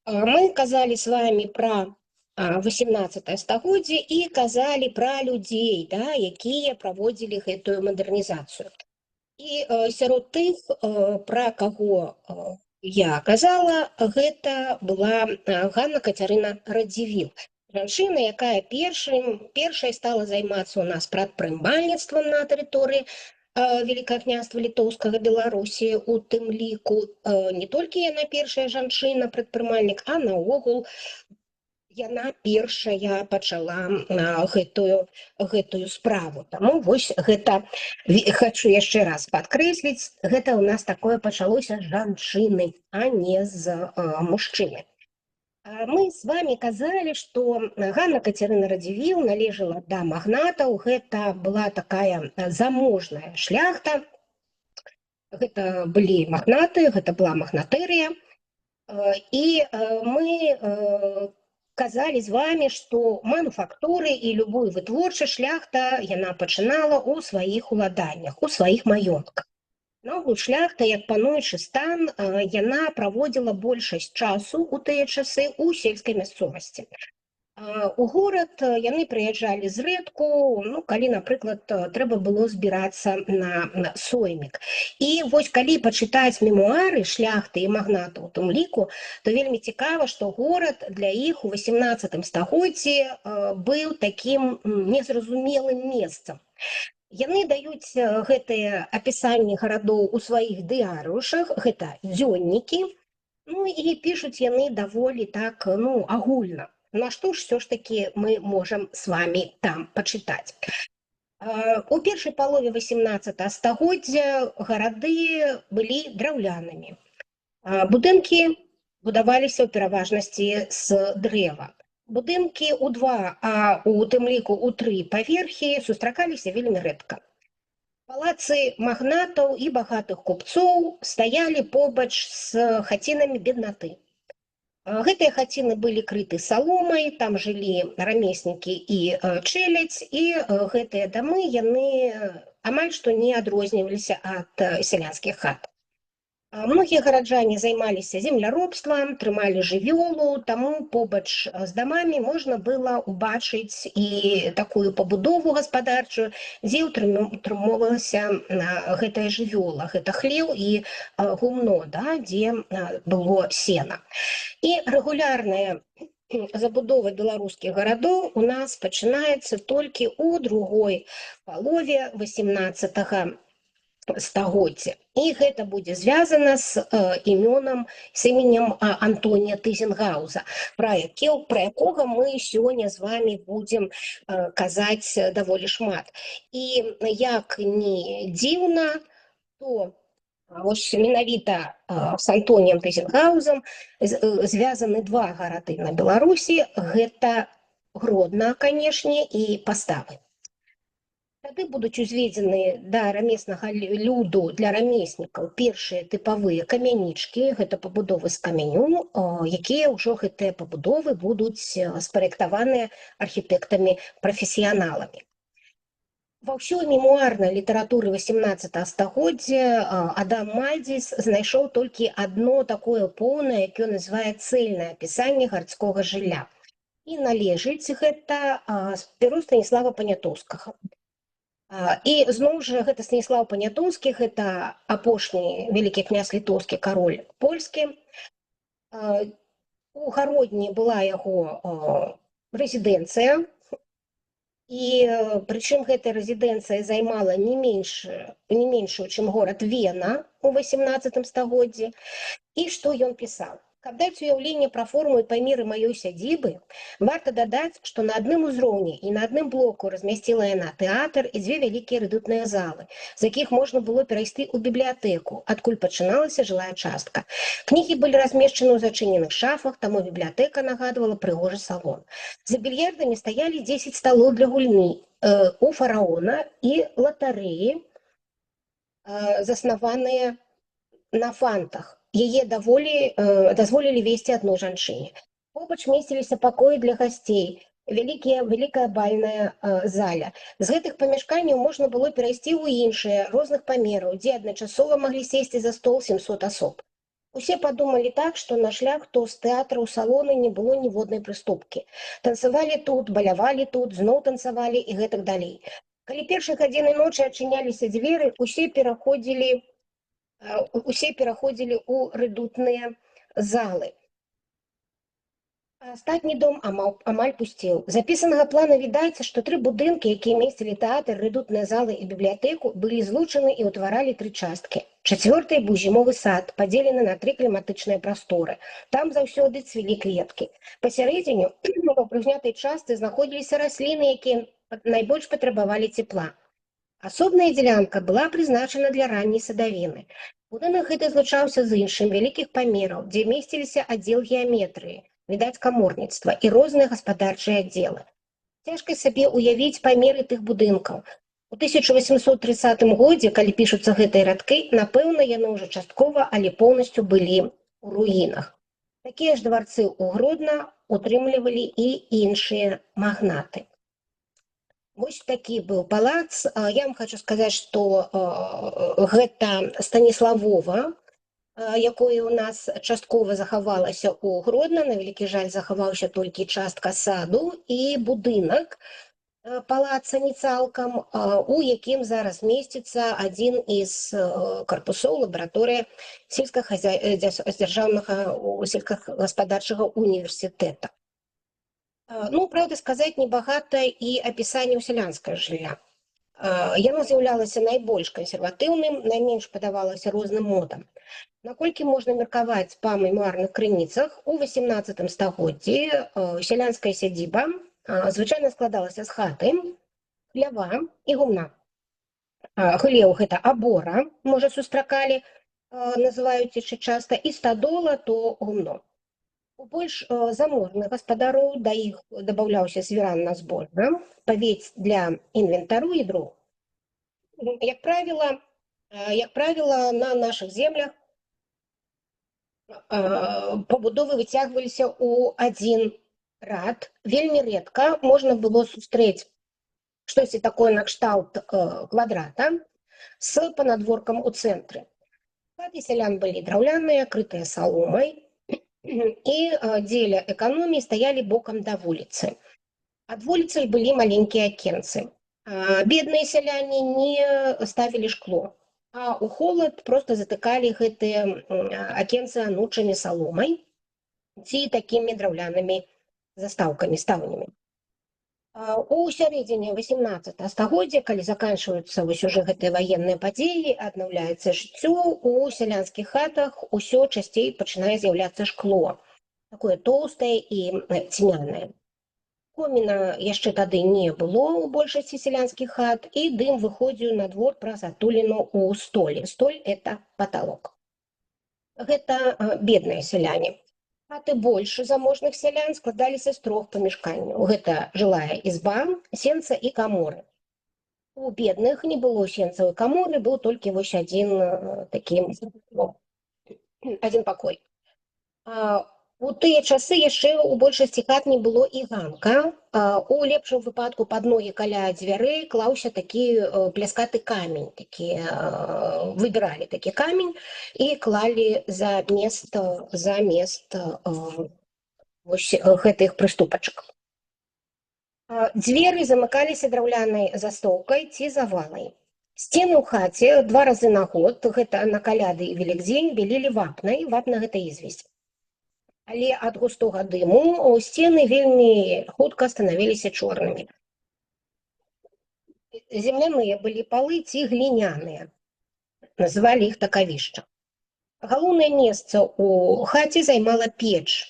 Мы казали с вами про 18 стагоддзе і казалі пра людзей, да, якія праводзілі гэтую мадэрнізацыю. І сярод тых, пра каго я казала, гэта была Ганна Кацярына Радзівіл. Жанчына, якая першай стала займацца ў нас прадпрымальніцтвам на тэрыторыі Великае княства Літоўскага Беларусі, у тым ліку не толькі яна першая жанчына-прадпрымальнік, а наогул яна першая пачала гэтую справу. Таму вось гэта, хачу яшчэ раз падкрэсліць, гэта ў нас такое пачалося з жанчыны, а не з мужчыны. Мы з вами казалі, што Ганна Кацярына Радзівіл належала да магнатаў, гэта была такая заможная шляхта, гэта былі магнаты, гэта была магнатэрыя. І мы казалі з вами, што мануфактуры і любую вытворчасць шляхта яна пачынала ў сваіх уладаннях, у сваіх маёнтках. Наогул шляхта, як пануючы стан, яна праводзіла большасць часу ў тыя часы ў сельскай мясцовасці. У горад яны прыязджалі зрэдку, калі, напрыклад, трэба было збірацца на соймік. І вось калі пачытаць мемуары шляхты і магнатаў у тым ліку, то вельмі цікава, што горад для іх у 18 стагоддзі быў такім незразумелым месцам. Яны даюць гэтыя апісанні гарадоў у сваіх дыарыушах, гэта дзённікі, і пішуць яны даволі так, агульна. На што ж все ж таки мы можам з вами там пачытаць. У першай палове 18 стагоддзя гарады былі драўлянымі. Будынкі будаваліся ў пераважнасці з дрэва. Будынкі ў 2, а у тым ліку ў 3 паверхі сустракаліся вельмі рэдка. Палацы магнатаў і багатых купцоў стаялі побач з хацінамі беднаты. Гэтыя хаціны былі крыты саломай, там жылі рамеснікі і чэлядзь, і гэтыя дамы, яны амаль што не адрозніваліся ад сялянскіх хат. Многія гараджане займаліся земляробствам, трымалі жывёлу, таму побач з дамамі можна было ўбачыць і такую пабудову гаспадарчую, дзе утрымоўвалася гэтая жывёла, гэта хлеў і гумно, дзе было сена. І рэгулярная забудова беларускіх гарадоў у нас пачынаецца толькі ў другой палове 18 стагоддзя. І гэта будзе звязана з іменем Антонія Тызенгауза, пра якога мы сёння з вами будзем казаць даволі шмат. І як не дзіўна, то вось менавіта з Антоніем Тызенгаузам звязаны 2 гарады на Беларусі, гэта Гродна, канешне, і Паставы. Тады будуць узведзены да рамеснага люду для рамеснікаў першыя тыпавыя камянічкі, гэта пабудовы з камяню, якія ўжо гэтыя пабудовы будуць спраектаваныя архітэктамі-прафесіяналамі. Ва ўсёй мемуарнай літаратуры 18 стагоддзя Адам Мальдзіс знайшоў толькі адно такое поўнае, якое называе цэльнае апісанне гарадскога жылля. І належыць гэта перу Станіслава Панятоўскага. І зноў жа гэта Станіслаў Панятоўскі, гэта апошні вялікі князь літоўскі, кароль польскі. У Гародні была яго рэзідэнцыя, і прычым гэтая рэзідэнцыя займала не меншую, чым горад Вена у 18 стагоддзі. І што ён пісаў? Каб даць уяўленне пра форму і памеры маёй сядзібы, варта дадаць, што на адным узроўні і на адным блоку размясціла яна тэатр і 2 вялікія рэдутныя залы, з якіх можна было перайсці ў бібліятэку, адкуль пачыналася жылая частка. Кнігі былі размешчаны ў зачыненых шафах, таму бібліятэка нагадвала прыгожы салон. За більярдамі стаялі 10 сталоў для гульні у фараона і латарэі, заснаваныя на фантах. Яе дазволілі весці адной жанчыне. Побач месціліся пакоі для гасцей, вялікая бальная заля. З гэтых памяшканняў можна было перайсці ў іншыя розных памераў, дзе адначасова маглі сесці за стол 700 асоб. Усе падумалі так, што на шлях то з тэатра ў салоны не было ніводнай прыступкі. Танцавалі тут, балявалі тут, зноў танцавалі і гэтак далей. Калі першай гадзіны ночы адчыняліся дзверы, усе пераходзілі ў рэдутныя залы. Астатні дом амаль пусцеў. З запісанага плана відаць, што 3 будынкі, якія месцілі тэатр, рэдутныя залы і бібліятэку, былі злучаны і ўтваралі 3 часткі. Чацвёртай быў зімовы сад, падзелены на 3 кліматычныя прасторы. Там заўсёды цвілі кветкі. Пасярэдзіне у прыгнятай частцы знаходзіліся расліны, якія найбольш патрабавалі цепла. Асобная дзелянка была прызначана для ранняй садавіны. Будынак гэты злучаўся з іншым вялікіх памераў, дзе месціліся аддзел геаметрыі, відаць каморніцтва і розныя гаспадарчыя аддзелы. Цяжка сабе ўявіць памеры тых будынкаў. У 1830 годзе, калі пішуцца гэтыя радкі, напэўна, яны ўжо часткова, але поўнасцю былі ў руінах. Такія ж дварцы ў Гродна утрымлівалі і іншыя магнаты. Вось такі быў палац. Я вам хочу сказаць, што гэта Станіславова, якое ў нас часткова захавалася ў Гродна, на вялікі жаль захаваўся толькі частка саду і будынак палаца не цалкам, у якім зараз месціцца адзін з карпусоў лабараторыя сельскагаспадарчага універсітэта. Правда сказаць, небагата і апісанне сялянскага жылля. Яно з'яўлялася найбольш кансерватыўным, найменш падавалася розным модам. Наколькі можна меркаваць па мемуарных крыніцах, у 18 стагоддзі сялянская сядзіба звычайна складалася з хаты, хлява і гумна. Хлеў гэта абора, можа, сустракалі, называюць яшчэ часта, і стадола то гумно. У больш заможных гаспадароў да іх дабаўляўся свіран на збожжа, павець для інвентару і дроў. Як правіла, на нашых землях пабудовы выцягваліся ў адзін рад. Вельмі рэдка можна было сустрэць штосьці такое накшталт квадрата з панадворкам у цэнтры. Хаты сялян былі драўляныя, крытыя саломай, і дзеля эканоміі стаялі бокам да вуліцы. Ад вуліцы былі маленькія акенцы. Бедныя сяляне не ставілі шкло, а ў холад проста затыкалі гэтыя акенцы анучамі саломай ці такімі драўлянымі застаўкамі, стаўнямі. У сярэдзіне 18 стагоддзя, калі заканчваюцца ўжо гэтыя ваенныя падзеі, аднаўляецца жыццё, у сялянскіх хатах усё часцей пачынае з'яўляцца шкло, такое тоўстае і цьмянае. Коміна яшчэ тады не было ў большасці сялянскіх хат, і дым выходзіў на двор праз адтуліну ў столі. Столь – это паталок. Гэта бедныя сяляне. Хаты больш заможных сялян складаліся з 3 памяшканняў. Гэта жылая ізба, сенца і каморы. У бедных не было сенцаў і каморы, быў толькі вось адзін пакой. У тыя часы яшчэ ў большасці хат не было і ганка. У лепшым выпадку пад ногі каля дзвярэй клаўся такі пляскаты камень. Выбіралі такі камень і клалі за мест гэтых прыступачак. Дзверы замыкаліся драўлянай застоўкай ці завалай. Сцены ў хаце 2 разы на год, гэта на каляды і Велікдзень, белілі вапнай, вапна гэта ізвесць. Але ад густога дыму сцены вельмі хутка станавіліся чорнымі. Земляныя былі палы ці гліняныя. Называлі іх такавішча. Галоўнае месца ў хаце займала печ.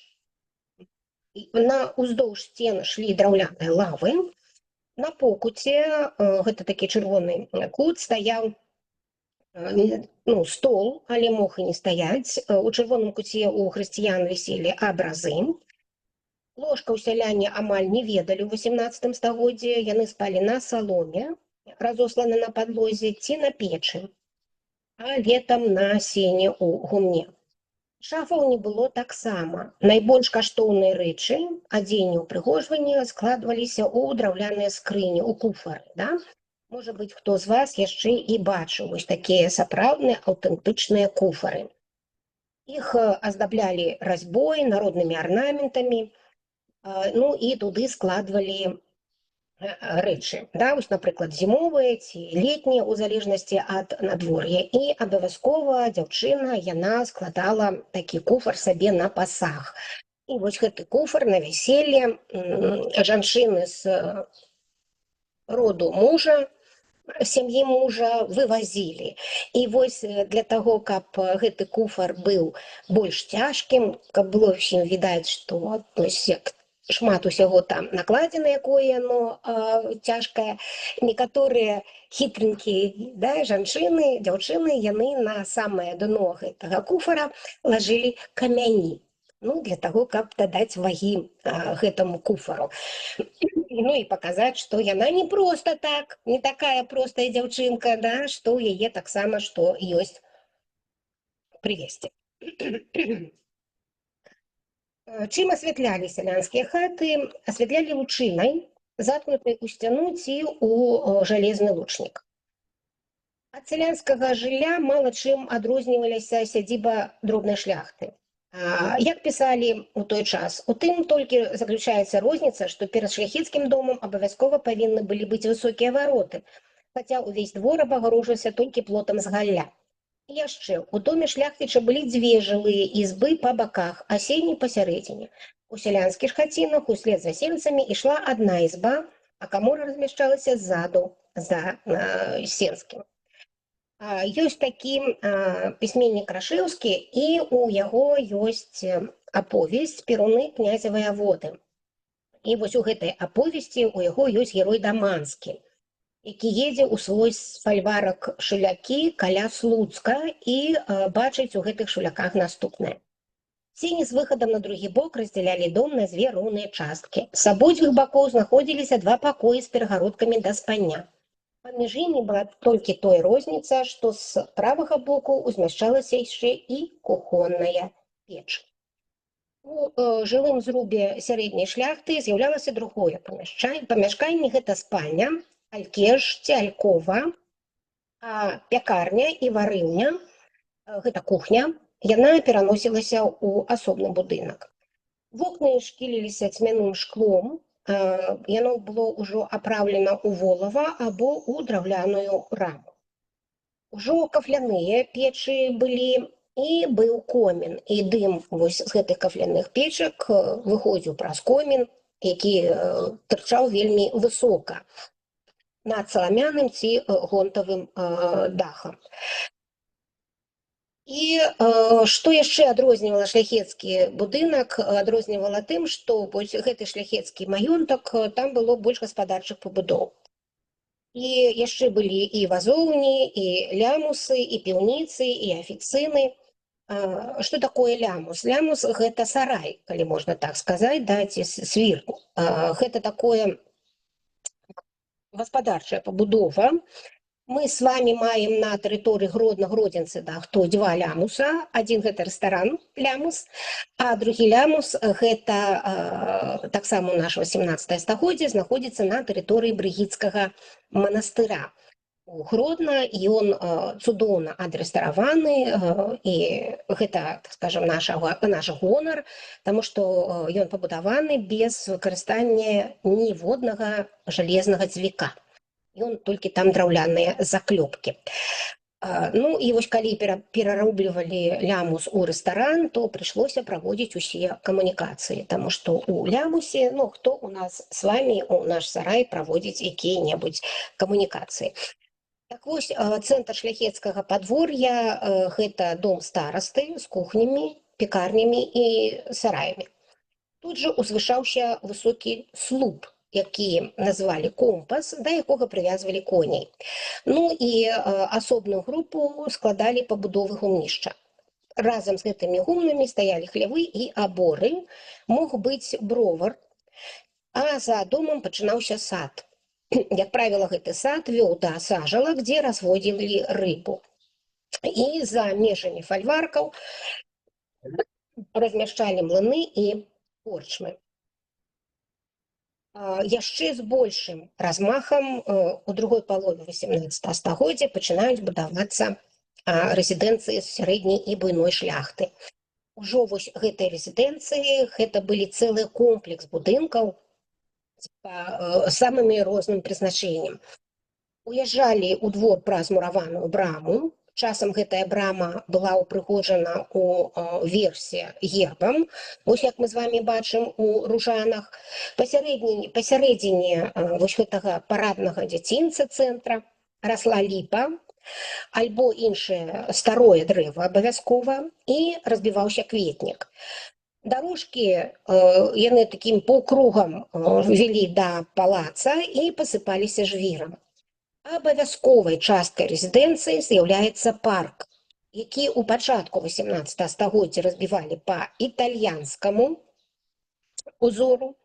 Уздоўж сцен шлі драўляныя лавы. На покуце, гэта такі чырвоны кут, стаяў стол, але мог і не стаяць. У чырвоным куце у хрысціян віселі абразы. Ложка ў сяляне амаль не ведалі ў 18 стагоддзі. Яны спалі на саломе, разосланы на падлозе, ці на печы, а летам на сене ў гумне. Шафаў не было таксама. Найбольш каштоўныя рэчы, адзенне, упрыгожванне складваліся ў драўляныя скрыні, у куфары. Можа быць, хто з вас яшчэ і бачыў вось такія сапраўдныя аўтэнтычныя куфары. Іх аздаблялі разьбой, народнымі арнаментамі, ну і туды складвалі рэчы. Да? Вось, напрыклад, зімовыя ці летнія ў залежнасці ад надвор'я. І абавязкова дзяўчына яна складала такі куфар сабе на пасаг. І вось гэты куфар на вяселле жанчыны з роду мужа, сям'і мужа вывазілі. І вось для таго, каб гэты куфар быў больш цяжкім, каб было ўсім відаць, што як шмат усяго там накладзена, якое яно цяжкае, некаторыя хітренькія, да, жанчыны, дзяўчыны, яны на самае дно гэтага куфара лажылі камяні. Ну, для таго, каб дадаць вагі гэтаму куфару. Ну і паказаць, што яна не проста так, не такая простая дзяўчынка, да, што ў яе таксама што ёсць прывезці. Чым асвятлялі сялянскія хаты? Асвятлялі лучынай, заткнутай у сцяну ці ў жалезны лучнік. Ад сялянскага жылля мала чым адрознівалася сядзіба дробнай шляхты. Як пісалі ў той час? У тым толькі заключаецца розніца, што перад шляхецкім домам абавязкова павінны былі быць высокія вароты, хаця ўвесь двор абагарожваўся толькі плотам з галля. І яшчэ, у доме шляхціча былі дзве жылыя ізбы па баках, а сенні пасярэдзіне. У сялянскіх хацінах услед за сенцамі ішла адна ізба, а камора размяшчалася ззаду, за сенскім. Ёсць такі пісьменнік Крашэўскі, і ў яго ёсць аповесць «Перуны князя вояводы». І вось у гэтай аповесці у яго ёсць герой Даманскі, які едзе ў свой фальварак шулякі каля Слуцка і бачыць у гэтых шуляках наступнае. Сені з выхадам на другі бок раздзялялі дом на дзве роўныя часткі. З абодвух бакоў знаходзіліся два пакоі з перагародкамі да спання. Паміж імі была толькі той розніца, што з правага боку ўзмяшчалася яшчэ і кухонная печ. У жылым зрубе сярэдняй шляхты з'яўлялася другое памяшканне, гэта спальня, алькеш ці алькова, пякарня і варыўня, гэта кухня, яна пераносілася ў асобны будынак. Вокны шкіліліся цьмяным шклом, яно было ўжо апраўлена ў волава або ў драўляную раму. Ужо кафляныя печы былі, і быў комін, і дым вось з гэтых кафляных печак выходзіў праз комін, які тырчаў вельмі высока над саламяным ці гонтавым дахам. І што яшчэ адрознівала шляхецкі будынак? Адрознівала тым, што гэты шляхецкі маёнтак, там было больш гаспадарчых пабудоў. І яшчэ былі і вазоўні, і лямусы, і піўніцы, і афіцыны. Што такое лямус? Лямус – гэта сарай, калі можна так сказаць, да, ці свірт. Гэта такое гаспадарчая пабудова. Мы с вами маем на тэрыторыі Гродна-Гродзенцы два лямуса. Адзін гэта рэстаран лямус, а другі лямус гэта таксама у наш 18 стагоддзе знаходзіцца на тэрыторыі Брыгіцкага манастыра. У Гродна ён цудоўна адрэстараваны, і гэта, скажам, наш гонар, таму што ён пабудаваны без выкарыстання ніводнага жалезнага цвіка. Ён толькі там драўляныя заклёпкі. Ну і вось калі перарублівалі лямус у рэстаран, то прыйшлося праводзіць усе камунікацыі, таму што ў лямусе, ну, хто у нас з вамі у наш сарай праводзіць якія-небудзь камунікацыі. Так вось, цэнтр шляхецкага падвор'я – гэта дом старасты з кухнямі, пекарнямі і сараямі. Тут жа узвышаўся высокі слуп, які назвалі компас, да якога прывязвалі коней. Ну і асобную групу складалі пабудовы гумнішча. Разам з гэтымі гумнамі стаялі хлявы і аборы, мог быць бровар, а за домам пачынаўся сад. Як правіла, гэты сад вёў да сажалак, дзе разводзілі рыбу. І за межамі фальваркаў размяшчалі млыны і корчмы. Яшчэ з большым размахам у другой палове 18 стагоддзя пачынаюць будавацца рэзідэнцыі сярэдняй і буйной шляхты. Ужо вось гэтай рэзідэнцыі гэта былі цэлы комплекс будынкаў з самымі розным прызначэннем. Уязджалі ў двор праз мураваную браму. Часам гэтая брама была ўпрыгожана версе гербам. Вось як мы з вами бачым у ружанах. Пасярэдзіне вось гэтага параднага дзяцінца цэнтра расла ліпа, альбо іншае старое дрэва абавязкова, і разбіваўся кветнік. Дарожкі яны такім паўкругам вялі да палаца і пасыпаліся жвірам. Абавязковай часткай рэзідэнцыі з'яўляецца парк, які ў пачатку 18 стагоддзя разбівалі па італьянскаму узору,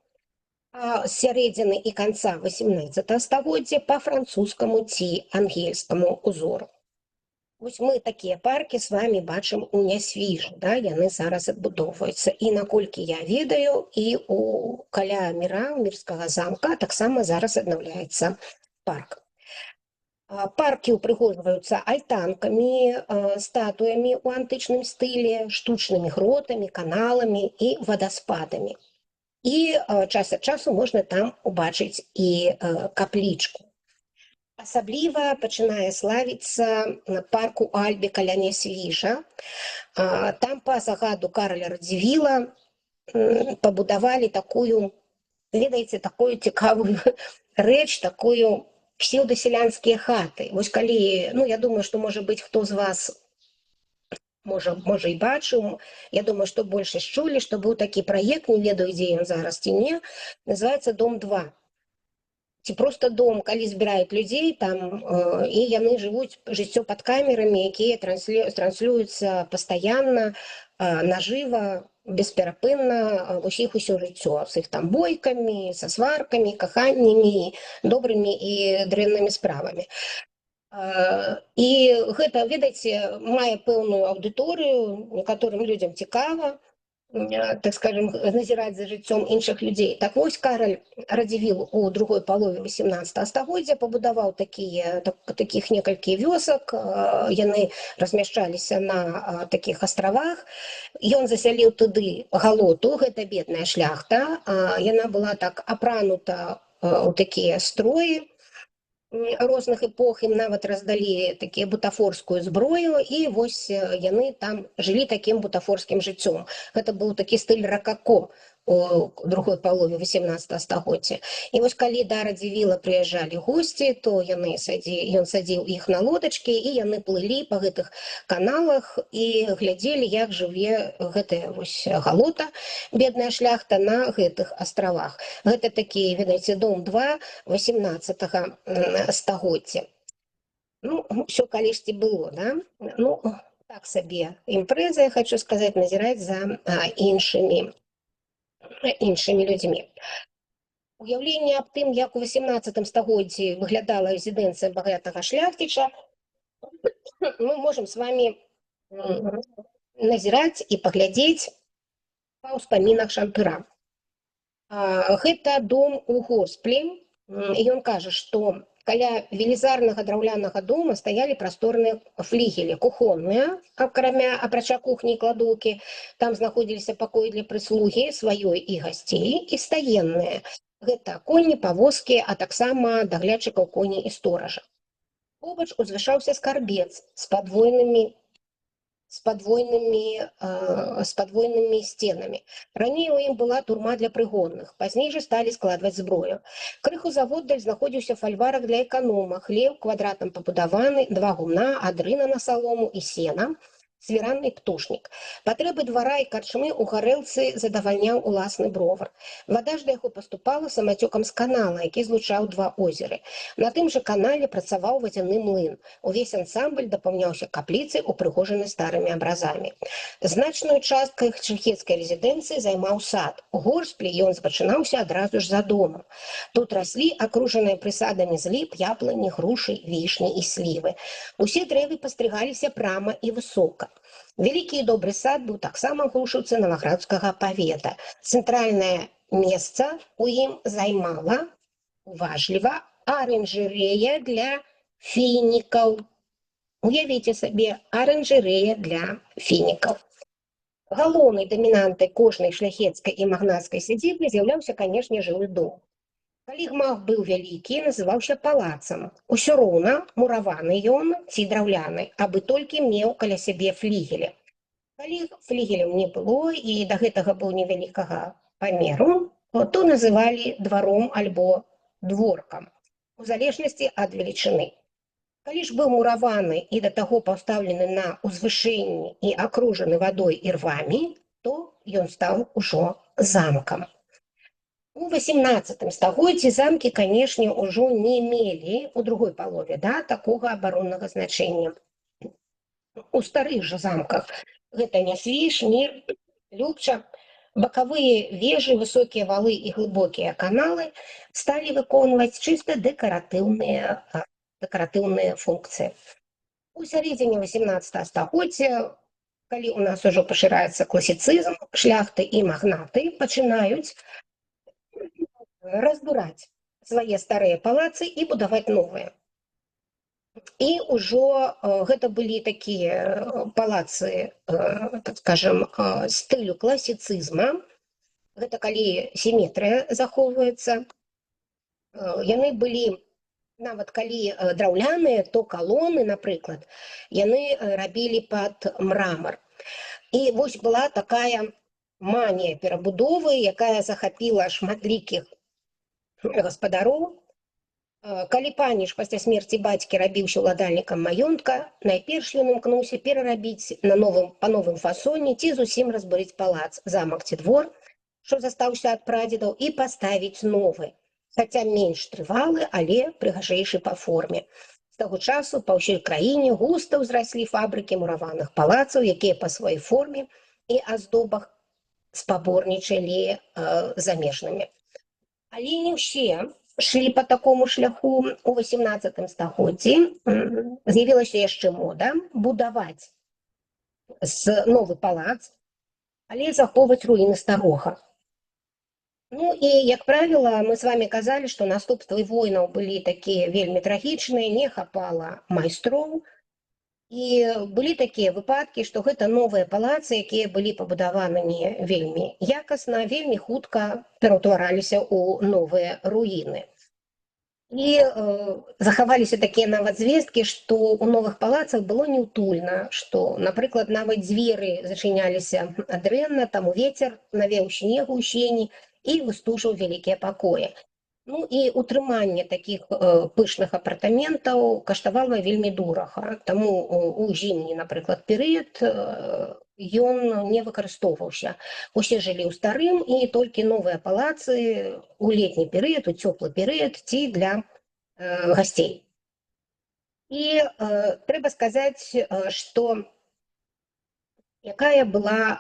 а з сярэдзіны і канца 18 стагоддзя па французскаму ці ангельскаму узору. Вось мы такія паркі з вами бачым у Нясвіжы, да, яны зараз адбудоўваюцца. І наколькі я ведаю, і каля Міра, Мірскага замка, таксама зараз аднаўляецца парк. Паркі ўпрыгожваюцца альтанкамі, статуямі ў антычным стылі, штучнымі гротамі, каналамі і вадаспадамі. І час ад часу можна там убачыць і каплічку. Асабліва пачынае славіцца парк у Альбе каля Нясвіжа. Там па загаду Караля Радзівіла пабудавалі такую, ведаеце, такую цікавую рэч, такую псеўдасялянскія хаты. Вось калі, ну, я думаю, што, можа быць, хто з вас можа і бачыў, я думаю, што большасць чулі, што быў такі праект, не ведаю, дзе ён зараз ці не, называецца «Дом 2». Ці проста дом, калі збіраюць людзей там, і яны жывуць жыццё пад камерамі, якія транслююцца пастаянна, нажыва, бесперапынна усіх усё жыццё, з іх там бойкамі, са сваркамі, каханнямі, добрымі і дрэннымі справамі. І гэта, ведаеце, мае пэўную аўдыторыю, некаторым людзям цікава, так скажем, назіраць за жыццём іншых людзей. Так вось, Караль Радзівіл у другой палове 18 стагоддзя пабудаваў такіх некалькі вёсак, яны размяшчаліся на такіх астравах. Ён засяліў туды галоту, гэта бедная шляхта, яна была так апранута ў такія строі розных эпох, ім нават раздалі такія бутафорскую зброю, і вось яны там жылі такім бутафорскім жыццём. Гэта быў такі стыль ракако у другой палове 18 стагоддзя. І вось калі да Радзівіла прыязджалі госці, то ён садзіў іх на лодачкі, і яны плылі па гэтых каналах і глядзелі, як жыве гэтая вось галота, бедная шляхта, на гэтых астравах. Гэта такі, ведаеце, дом 2 18 стагоддзя. Ну, ўсё калісьці было, да? Ну, так сабе імпрэза, я хочу сказаць, назіраць за іншымі людзьмі. Уяўленне аб тым, як у 18 стагоддзі выглядала рэзідэнцыя багатага шляхціча, мы можам з вами назіраць і паглядзець па ўспамінах Шампыра. Гэта дом у Госплі. Ён кажа, што каля велізарнага драўлянага дома стаялі прасторныя флігелі, кухонныя, апрача кухні і кладоўкі. Там знаходзіліся пакоі для прыслугі сваёй і гасцей, і стаенныя. Гэта коні, павозкі, а таксама даглядчыкаў коней і стоража. Побач узвышаўся скарбец з падвойнымі сценамі. Раней у ім была турма для прыгонных, пазней жа сталі складваць зброю. Крыху заводдаль знаходзіўся фальварак для эканома, хлеў квадратам пабудаваны, 2 гумна, адрына на салому і сена, свіранны птушнік. Патрэбы двара і карчмы ў гарэлцы задавальняў уласны бровар. Вада ж да яго паступала самацёкам з канала, які злучаў 2 озеры. На тым жа канале працаваў вадзяны млын. Увесь ансамбль дапаўняўся капліцай, упрыгожанай старымі абразамі. Значную частку шляхецкай рэзідэнцыі займаў сад. У Госплі ён пачынаўся адразу ж за домам. Тут раслі акружаныя прысадамі з ліп, яблыні, грушы, вішні і слівы. Усе дрэвы пастрыгаліся прама і высока. Вялікі і добры сад быў таксама глушыўцы Наваградскага павета. Цэнтральнае месца ў ім займала, уважліва, аранжарэя для фінікаў. Уявіце сабе, аранжарэя для фінікаў. Галоўнай дамінантай кожнай шляхецкай і магнацкай сядзібы з'яўляўся, канешне, жылы дом. Калі гмах быў вялікі, называўся палацам. Усё роўна мураваны ён ці драўляны, абы толькі меў каля сябе флігелі. Калі флігеляў не было і да гэтага быў невялікага памеру, то называлі дваром альбо дворкам, у залежнасці ад велічыні. Калі ж быў мураваны і да таго пастаўлены на ўзвышэнні і акружаны вадой і рвамі, то ён стаў ужо замкам. У 18 стагоддзі замкі, канешне, ужо не мелі у другой палове такога абароннага значэння. У старых жа замках гэта Нясвіж, Мір, Любча, бакавыя вежы, высокія валы і глыбокія каналы сталі выконваць чыста дэкаратыўныя функцыі. У сярэдзіне 18 стагоддзя, калі ў нас ужо пашыраецца класіцызм, шляхты і магнаты пачынаюць разбураць свае старыя палацы і будаваць новыя. І ўжо гэта былі такія палацы, так скажем, стылю класіцызма. Гэта калі сіметрыя захоўваецца. Яны былі, нават калі драўляныя, то калоны, напрыклад, яны рабілі пад мрамар. І вось была такая манія перабудовы, якая захапіла шматлікіх гаспадароў. Калі паніш пасля смерці бацькі рабіўся ўладальнікам маёнтка, найперш ён імкнуўся перарабіць па новым фасоне ці зусім разбурыць палац, замак ці двор, што застаўся ад прадзедаў, і паставіць новы, хаця менш трывалы, але прыгажэйшы па форме. З таго часу па ўсёй краіне густа ўзраслі фабрыкі мураваных палацаў, якія па сваёй форме і аздобах спаборнічалі замежнымі. Але не ўсе шлі па такому шляху. У 18 стагоддзі з'явілася яшчэ мода будаваць новы палац, але захоўваць руіны старога. Ну і, як правіла, мы з вами казалі, што наступствы войнаў былі такія вельмі трагічныя, не хапала майстроў. І былі такія выпадкі, што гэта новыя палацы, якія былі пабудаваны не вельмі якасна, вельмі хутка пераўтвараліся ў новыя руіны. І захаваліся такія нават звесткі, што ў новых палацах было неўтульна, што, напрыклад, нават дзверы зачыняліся дрэнна, таму вецер навеў снегу ў сені і выстужыў вялікія пакоі. Ну і утрыманне такіх пышных апартаментаў каштавала вельмі дорага. Таму у зімні, напрыклад, перыяд ён не выкарыстоўваўся. Усе жылі ў старым, і толькі новыя палацы у летні перыяд, у цёплы перыяд ці для гасцей. І трэба сказаць, што якая была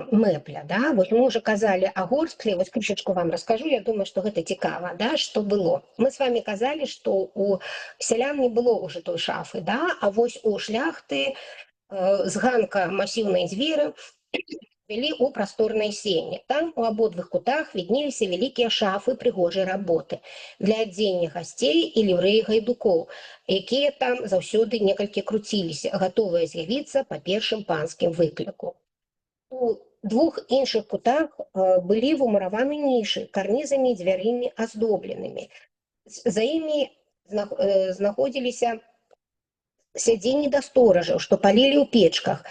мэбля, Вось мы ўжо казалі о горскле, вось крышачку вам раскажу, я думаю, што гэта цікава, што было. Мы з вами казалі, што у сялян не было ўжо той шафы, а вось у шляхты з ганка масіўнай дзверы вялі ў прасторнай сені. Там у абодвух кутах віднеліся вялікія шафы прыгожай работы для адзення гасцей і ліўрэі гайдукоў, якія там заўсёды некалькі круціліся, гатовыя з'явіцца па першым панскім выкліку. У двух іншых кутах былі вымураваны нішы карнізамі і дзвярымі аздобленымі. За імі знаходзіліся сядзенні да сторажаў, што палілі ў печках,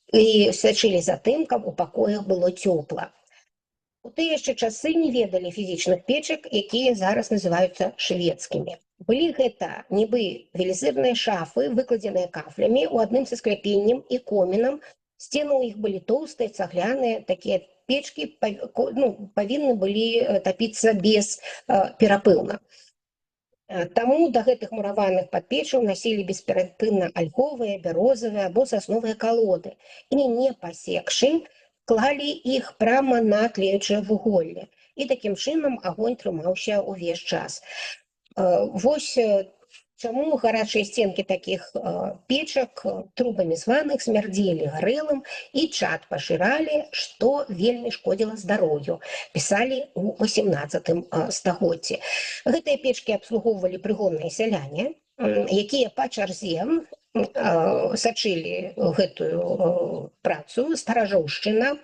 і сачылі за тым, каб у пакоях было цёпла. У тыя яшчэ часы не ведалі фізічных печак, якія зараз называюцца шведскімі. Былі гэта нібы велізырныя шафы, выкладзеныя кафлямі, у адным са скляпеннем і комінам. Сцены ў іх былі тоўстыя, цагляныя, такія печкі павінны былі тапіцца бесперапынна. Таму да гэтых мураваных падпечаў насілі бесперапынна альховыя, бярозавыя або сасновыя калоды і, не пасекшы, клалі іх прама на тлеючае вуголле. І такім чынам агонь трымаўся ўвесь час. Вось чаму гарачыя сценкі такіх печак трубамі званых смярдзелі гарэлым і чад пашыралі, што вельмі шкодзіла здароўю, пісалі ў 18 стагоддзі. Гэтыя печкі абслугоўвалі прыгонныя сяляне, якія па чарзе сачылі гэтую працу. Старажоўшчына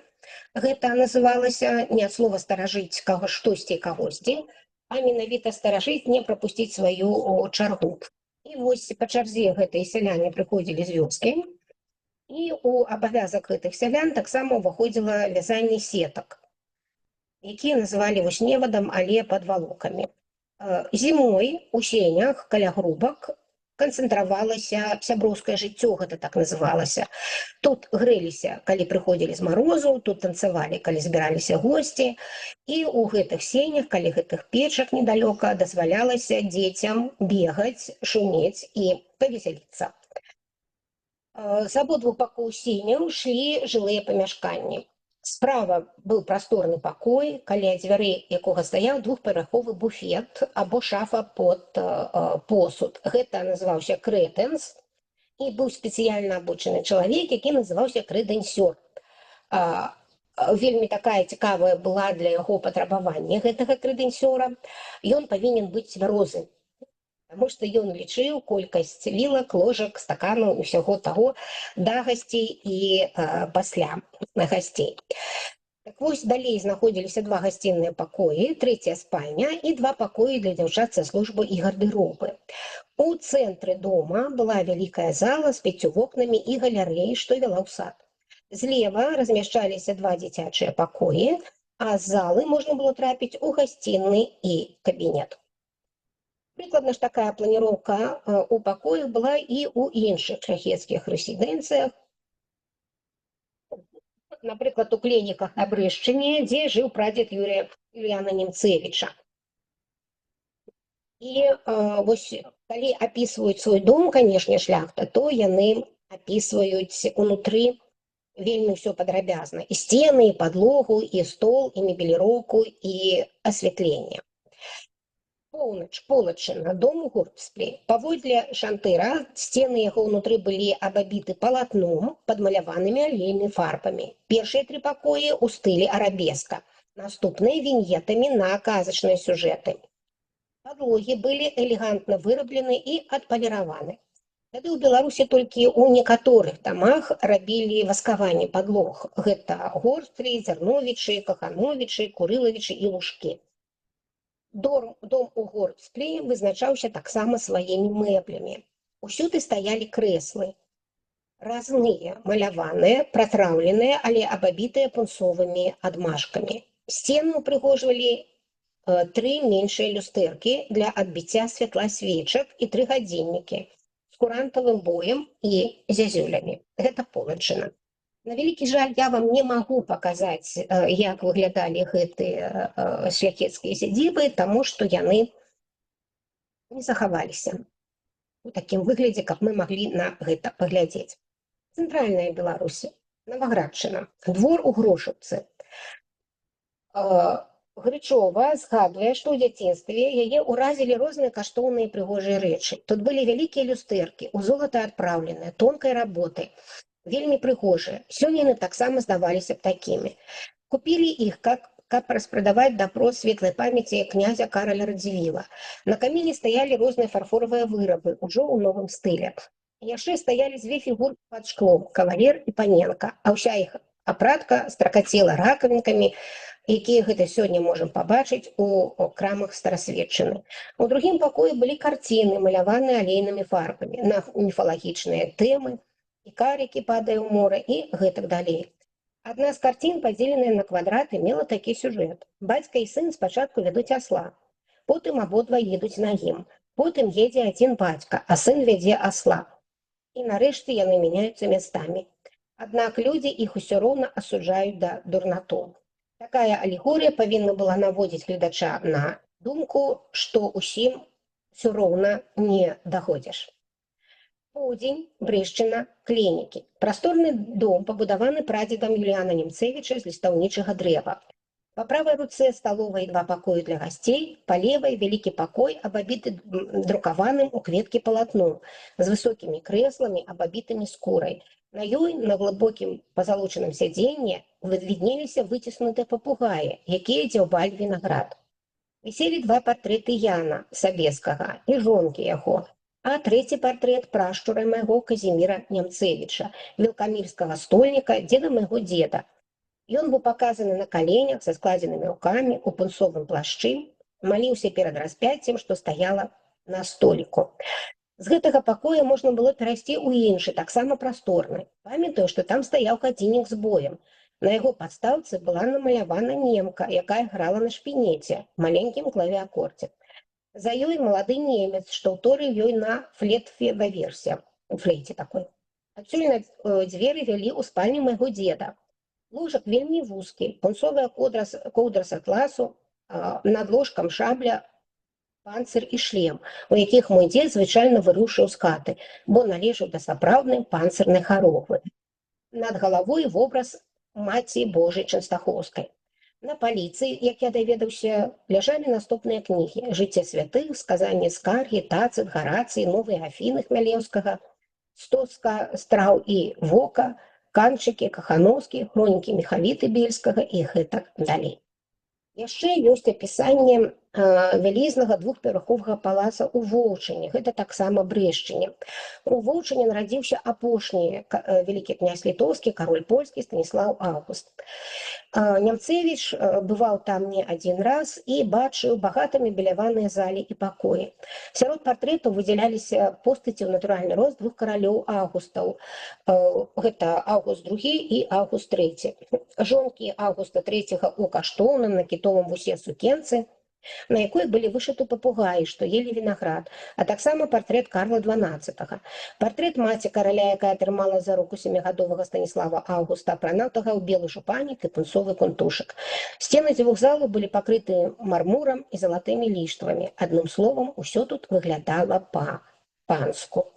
гэта называлася, не ад слова старажыць каго штосьці кагосьці, а менавіта старажыць, не прапусціць сваю чаргу. І вось па чарзе гэтыя сяляне прыходзілі з вёскі, і у абавязак гэтых сялян таксама ўваходзіла вязанне сетак, якія называлі вось невадам, але пад валокамі. Зімой у сенях каля грубак канцэнтравалася сяброўскае жыццё, гэта так называлася. Тут грэліся, калі прыходзілі з марозу, тут танцавалі, калі збіраліся госці, і ў гэтых сенях, калі гэтых печак недалёка, дазвалялася дзецям бегаць, шумець і павесяліцца. З абодвух бакоў сеняў шлі жылыя памяшканні. Справа быў прасторны пакой, каля дзвярэй якога стаяў двухпавярховы буфет або шафа под посуд. Гэта называўся крэтэнс, і быў спецыяльна абучаны чалавек, які называўся крэдэнсёр. Вельмі такая цікавая была для яго патрабаванне гэтага крэдэнсёра. Ён павінен быць цвярозы, таму што ён лічыў колькасць вілак, ложак, стаканаў, усяго таго да гасцей і пасля гасцей. Так вось, далей знаходзіліся 2 гасцінныя пакоі, 3-я спальня і 2 пакоі для дзяўчат са службы і гардэробы. У цэнтры дома была вялікая зала з 5 вокнамі і галерэяй, што вяла ў сад. Злева размяшчаліся 2 дзіцячыя пакоі, а з залы можна было трапіць у гасцінны і кабінет. Прыкладна ж такая планіроўка у пакоях была і ў іншых шляхецкіх рэзідэнцыях. Напрыклад, у Кленіках на Брэшчыне, дзе жыў прадзед Юліяна Немцевіча. І вось, калі апісваюць свой дом, канешне, шляхта, то яны апісваюць унутры вельмі ўсё падрабязна. І сцены, і падлогу, і стол, і мебеліроўку, і асвятленне. Полачына, дом у Горбсплі. Паводле шантыра сцены яго ўнутры былі абабіты палатном, падмаляванымі алейнымі фарбамі. Першыя 3 пакоі ў стылі арабеска, наступныя віньетамі на казачныя сюжэты. Падлогі былі элегантна выраблены і адпаліраваны. Тады ў Беларусі толькі ў некаторых дамах рабілі васкаванне падлог. Гэта Горстры, Зярновічы, Кахановічы, Курылавічы і Лужкі. Дом у Горбсплі вызначаўся таксама сваімі мэблямі. Усюды стаялі крэслы. Разныя, маляваныя, пратраўленыя, але абабітыя пунцовымі адмашкамі. Сцены упрыгожвалі 3 меншыя люстэркі для адбіцця святла свечак і 3 гадзіннікі з курантавым боем і зязюлямі. Гэта Полачына. На вялікі жаль, я вам не магу паказаць, як выглядалі гэтыя шляхецкія сядзібы, таму што яны не захаваліся у такім выглядзе, каб мы маглі на гэта паглядзець. Цэнтральная Беларусь, Наваградчына, двор у Грошаўцы. Грычова згадвае, што ў дзяцінстве яе ўразілі розныя каштоўныя прыгожыя рэчы. Тут былі вялікія люстэркі, у золата адпраўленыя, тонкай работы, вельмі прыгожыя. Сёння яны таксама здаваліся б такімі. Купілі іх, каб распрадаваць дабро светлай памяці князя Караля Радзівіла. На каміне стаялі розныя фарфоравыя вырабы, ужо ў новым стылі. Яшчэ стаялі 2 фігуркі пад шклом, кавалер і паненка, а ўся іх апратка стракацела ракавінкамі, якія гэта сёння можам пабачыць у крамах Старасветчыны. У другім пакоі былі карціны, маляваныя алейнымі фарбамі, на міфалагічныя тэмы, і карікі падае ў мора, і гэтак далей. Адна з карцін, падзеленая на квадраты, мела такі сюжэт. Бацька і сын спачатку вядуць асла, потым абодва едуць на ім, потым едзе адзін бацька, а сын вядзе асла. І нарэшце яны мяняюцца мястамі. Аднак людзі іх усё роўна асуджаюць да дурнатоў. Такая алегорыя павінна была наводзіць гледача на думку, што ўсім усё роўна не даходзіш. Поўдзень, Брэшчына, Кленікі. Прасторны дом пабудаваны прадзедам Юліяна Немцевіча з лістаўнічага дрэва. Па правай руцэ сталовая і 2 пакоі для гасцей, па левай вялікі пакой, абабіты друкаваным у кветкі палатном, з высокімі крэсламі, абабітымі скурай. На ёй, на глыбокім пазалочаным сядзенні, віднеліся выціснутыя папугаі, якія дзяўбалі вінаград. Віселі 2 партрэты Яна Сабескага і жонкі яго, А трэці партрэт прашчура майго Казіміра Нямцевіча, велкамірскага стольніка, дзеда майго дзеда. Ён быў паказаны на каленях са складзенымі рукамі у пунцовым плашчы, маліўся перад распяццем, што стаяла на століку. З гэтага пакоя можна было перайсці ў іншы, таксама прасторны. Памятаю, што там стаяў гадзіннік з боем. На яго падстаўцы была намалявана немка, якая грала на шпінеце, маленькім клавіакордзе. За ёй малады немец, што ўторыў ёй на флейце такой. Адсюль дзверы вялі ў спальню майго дзеда. Ложак вельмі вузкі, пунцовая коўдра з атласу, над ложкам шабля, панцыр і шлем, у якіх мой дзед звычайна вырушыў з хаты, бо належаў да сапраўднай панцырнай харовы. Над галавой вобраз маці Божай Чэнстахоўскай. На паліцы, як я даведаўся, ляжалі наступныя кнігі: «Жыццё святых», «Сказанне скаргі», «Тацыт», «Гарацый», «Новыя Афіны» Хмялеўскага, «100 страў і вока», «Канчыкі», «Кахановскі», «Хронікі Міхавіты Бельскага» і гэтак далей. Яшчэ ёсць апісанне вялізнага двухпавярховага палаца ў Воўчыне, гэта таксама Брэшчыне. У Воўчыне нарадзіўся апошні вялікі князь літоўскі, кароль польскі Станіслаў Аўгуст. Нямцевіч бываў там не адзін раз і бачыў багата мебеляваныя залі і пакоі. Сярод партрэтаў выдзяляліся постаці ў натуральны рост двух каралёў Аўгустаў. Гэта Аўгуст II і Аўгуст III. Жонкі Аўгуста III у каштоўным на кітовым вусе сукенцы, на якой былі вышыты папугаі, што елі вінаград, а таксама партрэт Карла XII. Партрэт маці караля, якая атрымала за руку 7гадовага Станіслава Аўгуста, апранутага ў белы жупанік і пунцовы кунтушак. Сцены дзвюх залаў былі пакрыты мармурам і залатымі ліштвамі. Адным словам, усё тут выглядала па-панску.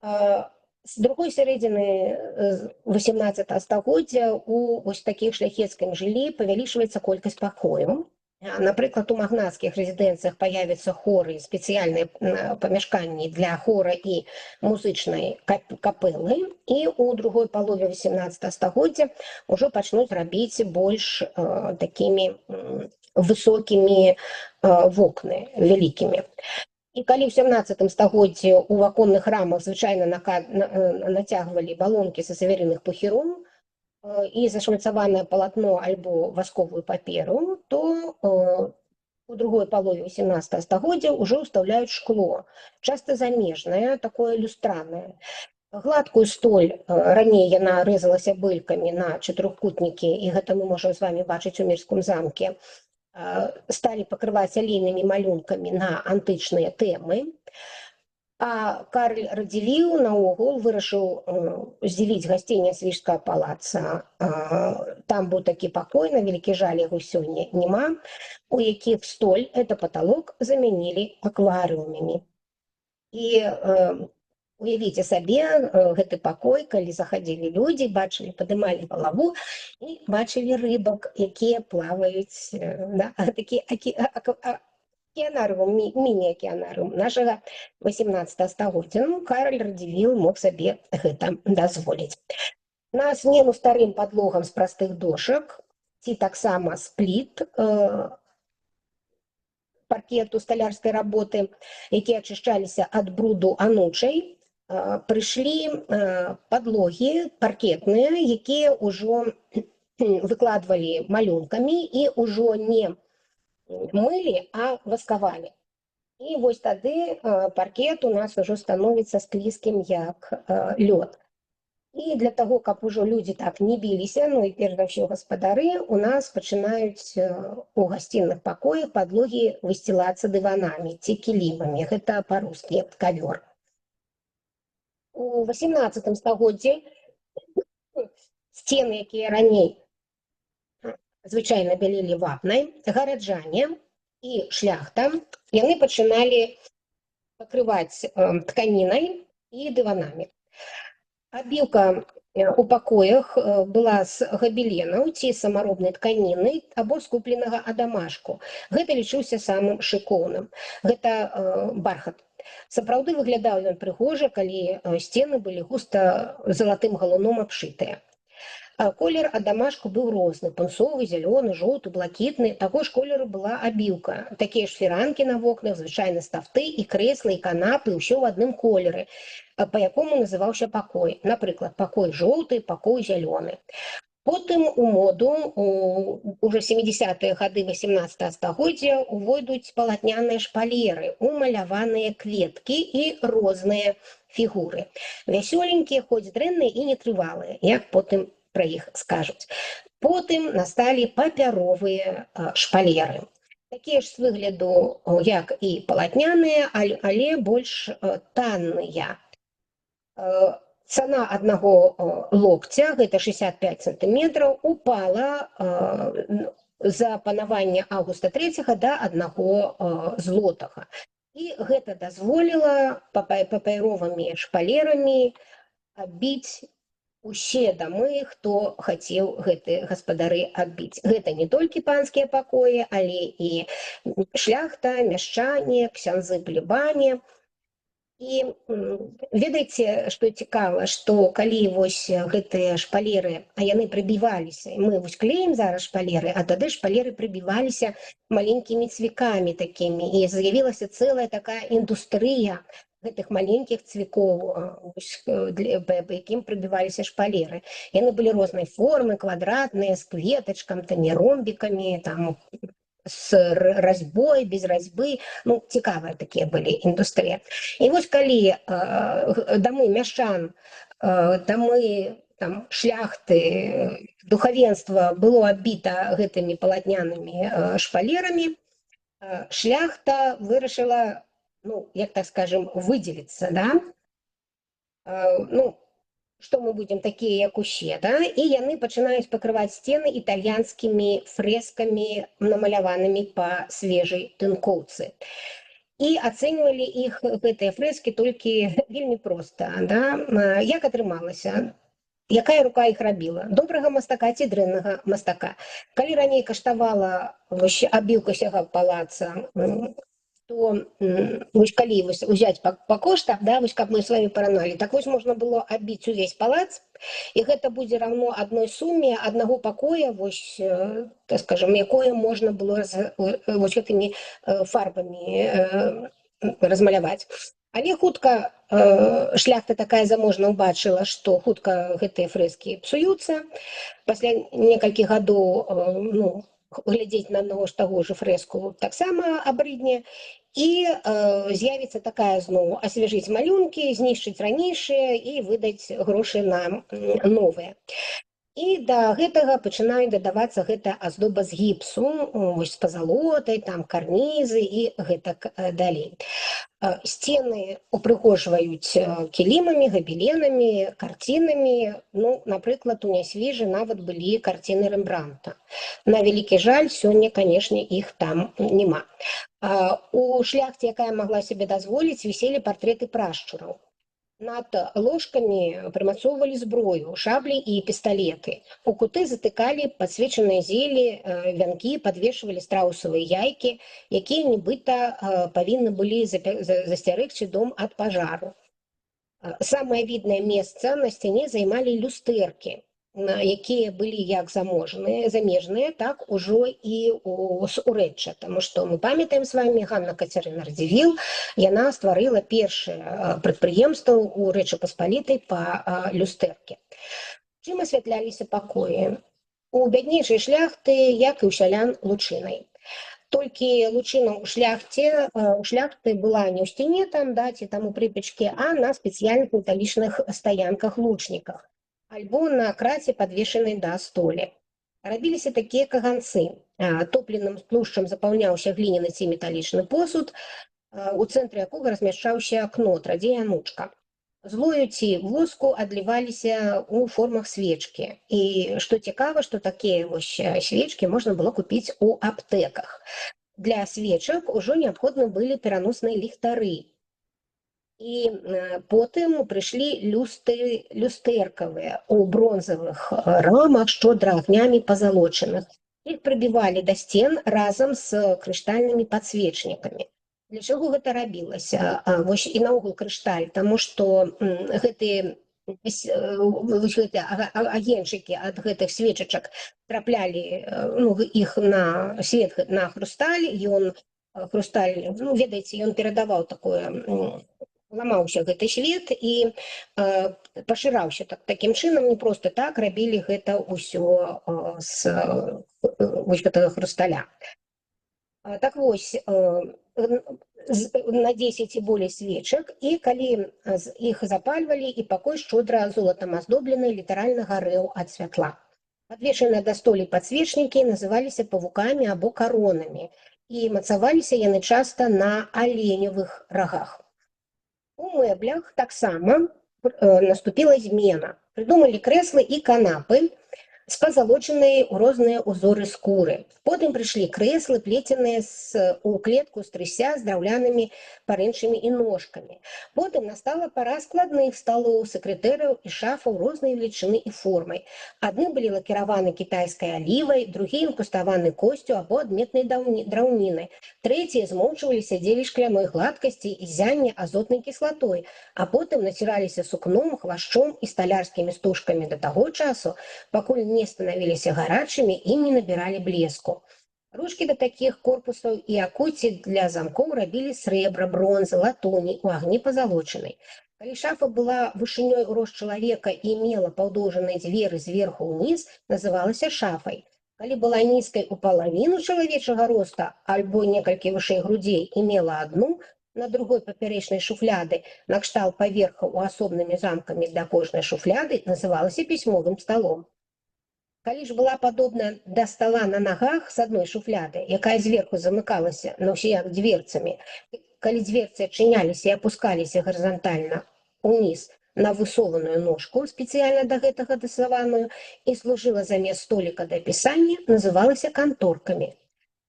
З другой сярэдзіны 18 стагоддзя у вось такіх шляхецкім жыллі павялічваецца колькасць пакояў. Напрыклад, у магнацкіх рэзідэнцыях паявяцца хоры, спецыяльныя памяшканні для хора і музычнай капэлы, і ў другой палове 18 стагоддзя ўжо пачнуць рабіць больш такімі высокімі вокны, вялікімі. І калі ў 17 стагоддзі ў ваконных рамах звычайна нацягвалі балонкі са савярыных пухіроў, і зашмальцаванае палатно альбо васковую паперу, то у другой палове 18 стагоддзя ўжо ўстаўляюць шкло, часта замежнае, такое люстранае. Гладкую столь, раней яна рэзалася былькамі на чатырохкутнікі, і гэта мы можам з вами бачыць у Мірскім замке, сталі пакрываць алейнымі малюнкамі на антычныя тэмы. А Карль Радзівіл наогул вырашыў здзівіць гасцінец Віжскага палаца. Там быў такі пакой, на вялікі жаль яго сёння няма, у якіх столь, это паталок, замянілі акварыумамі. І уявіце сабе, гэты пакой, калі захадзілі людзі, бачылі, падымалі галаву і бачылі рыбак, якія плаваюць, такі океанарыум, міні-океанарыум нашага 18 стагоддзя. Карль Радзівіл мог сабе гэта дазволіць. На змену старым падлогам з простых дошак ці таксама з пліт паркету сталярскай работы, якія ачышчаліся ад бруду анучай, прыйшлі падлогі паркетныя, якія ўжо выкладвалі малюнкамі і ўжо не мылі, а васкавалі. І вось тады паркет у нас ужо становіцца склізкім, як лёд. І для таго, каб ужо людзі так не біліся, ну і перш за ўсё гаспадары, у нас пачынаюць у гасцінных пакоях падлогі высцілацца дыванамі ці кілімамі. Гэта па-рускі кавёр. У 18 стагоддзі сцены, якія раней звычайна бялілі вапнай, гараджане і шляхта, яны пачыналі пакрываць тканінай і дыванамі. Абіўка у пакоях была з габеленаў ці самаробнай тканіны або скупленага адамашку. Гэта лічыўся самым шыкоўным. Гэта бархат. Сапраўды выглядаў ён прыгожа, калі сцены былі густа залатым галуном абшытыя. Колер ад дамашку быў розны: пунцовы, зялёны, жоўты, блакітны. Такой ж колеру была абіўка. Такія ж фіранкі на вокнах, звычайна стафты і крэслы, і канапы, ўсё ў адным колеры, па якому называўся пакой. Напрыклад, пакой жоўты, пакой зялёны. Потым у моду уже 70-е гады 18 стагоддзя увойдуць палатняныя шпалеры, умаляваныя кветкі і розныя фігуры. Вясёленькія, хоць дрэнныя і нетрывалыя, як потым пра іх скажуць. Потым насталі папяровыя шпалеры. Такія ж з выгляду, як і палатняныя, але больш танныя. Цана аднаго локця, гэта 65 сантиметраў, упала за панавання Аўгуста III да 1 злотага. І гэта дазволіла папяровымі шпалерамі абіць усе дамы, хто хацеў гэты гаспадары адбіць. Гэта не толькі панскія пакоі, але і шляхта, мяшчане, ксяндзы-плебані. І ведаеце, што цікава, што калі вось гэтыя шпалеры, а яны прыбіваліся, і мы вось клеім зараз шпалеры, а тады шпалеры прыбіваліся маленькімі цвікамі такімі, і з'явілася цэлая такая індустрыя гэтых маленькіх цвікоў, па якім прыбіваліся шпалеры. Яны былі рознай формы, квадратныя, з кветачкам-тамі, ромбікамі, там, с разьбой, без разьбы. Ну, цікавыя такія былі індустрыя. І вось калі дамы мяшчан, дамы там, шляхты, духавенства было адбіта гэтымі палатнянымі шпалерамі, шляхта вырашыла, ну, як так скажем, выдзеліцца, да? Ну, што мы будзем такія, як усе, да? І яны пачынаюць пакрываць сцены італьянскімі фрэскамі, намаляванымі па свежай тынкоўцы. І ацэньвалі іх гэтыя фрэскі толькі вельмі проста, да? Як атрымалася? Якая рука іх рабіла? Добрага мастака ці дрэннага мастака? Калі раней каштавала абіўка сяга палаца, то вось калі вось узяць па коштах, да, вось каб мы з вами параўналі, так вось можна было абіць увесь палац, і гэта будзе равно адной суме аднаго пакоя, вось, так скажем, якое можна было вось гэтымі фарбамі размаляваць. Але хутка шляхта такая заможна ўбачыла, што хутка гэтыя фрэскі псуюцца. Пасля некалькіх гадоў, ну, глядзець на одного ж таго ж фрэску таксама абрыдне, і з'явіцца такая зноў асвяжыць малюнкі, знішчыць ранейшыя і выдаць грошы на новыя. І да гэтага пачынаюць дадавацца гэта аздоба з гіпсу, вось з пазалотай, там карнізы і гэтак далей. Сцены упрыгожваюць кілімамі, габеленамі, карцінамі. Ну, напрыклад, у Нясвіжы нават былі карціны Рэмбранта. На вялікі жаль, сёння, канешне, іх там няма. У шляхце, якая магла сабе дазволіць, віселі партрэты прашчураў. Над ложкамі прымацоўвалі зброю, шаблі і пісталеты. У куты затыкалі падсвечаныя зелі, вянкі, падвешвалі страусавыя яйкі, якія нібыта павінны былі засцярэгчы дом ад пажару. Самае віднае месца на сцяне займалі люстэркі, якія былі як замежныя, так ужо і з урэчча. Таму што мы памятаем з вами, Ганна Кацярына Радзівіл, яна стварыла першае прадпрыемства ў Рэчы Паспалітай па люстэрке. Чым асвятляліся пакоі? У бяднейшай шляхты, як і ў сялян, лучынай. Толькі лучына ў шляхты была не ў сцяне там, да, ці там у прыпечкі, а на спецыяльных металічных стаянках лучніках, альбо на краце, падвешанай да столі. Рабіліся такія каганцы. Топленым тлушчам запаўняўся гліняны ці металічны посуд, у цэнтры якога размяшчаўся кнот, радзей анучка. Злою ці воску адліваліся ў формах свечкі. І што цікава, што такія вось свечкі можна было купіць у аптэках. Для свечак ужо неабходны былі пераносныя ліхтары. І потым прыйшлі люстэркавыя ў бронзавых рамах, шчодра агнямі пазалочаных. Іх прыбівалі да сцен разам з крыштальнымі падсвечнікамі. Для чаго гэта рабілася? Вось і наогул крышталь, таму што гэты агеньчыкі ад гэтых свечачак траплялі іх на свет на хрусталь, ён хрусталь, ведаеце, ён перадаваў такое, ламаўся гэты свет і пашыраўся такім чынам, не проста так рабілі гэта ўсё з вось гэтага хрусталя. Так вось, на 10 і болей свечак, і калі іх запальвалі, і пакой шчодра золатам аздоблены літаральна гарэў ад святла. Падвешаныя да столі падсвечнікі называліся павукамі або каронамі, і мацаваліся яны часта на аленевых рагах. У мэблях таксама наступіла змена. Прыдумалі крэслы і канапы, спазалочаныя ў розныя ўзоры скуры. Потым прыйшлі крэслы, плеценыя у клетку з трыся з драўлянымі парэнчамі і ножкамі. Потым настала пара складных сталоў, сакрэтэраў і шафаў рознай велічыні і формай. Адны былі лакіраваны кітайскай алівай, другія інкруставаны косцю або адметнай драўнінай. Трэція змоўчвалі сядзелі шкляной гладкасці і ззяння азотнай кіслатой, а потым націраліся сукном, хвашчом і сталярскімі стужкамі да таго часу, пакуль не становіліся гарачымі і не набіралі блеску. Ручкі да такіх корпусаў і акуці для замкоў рабілі срэбра, бронзы, латуні, у агні пазалочанай. Калі шафа была вышынёй у рост чалавека і мела паўдоўжаныя дзверы зверху ўніз, называлася шафай. Калі была нізкай у палавіну чалавечага роста альбо некалькі вышэй грудзей і мела адну, на другой папярэчнай шуфляды, накшталт паверхаў у асобнымі замкамі для кожнай шуфляды, называлася пісьмовым сталом. Калі ж была падобна да стала на нагах з адной шуфляды, якая зверху замыкалася на ўсяк дверцамі, калі дверцы адчыняліся і апускаліся гарызантальна ўніз на высованую ножку, спецыяльна да гэтага дасаваную, і служыла замест століка да пісання, называлася канторкамі.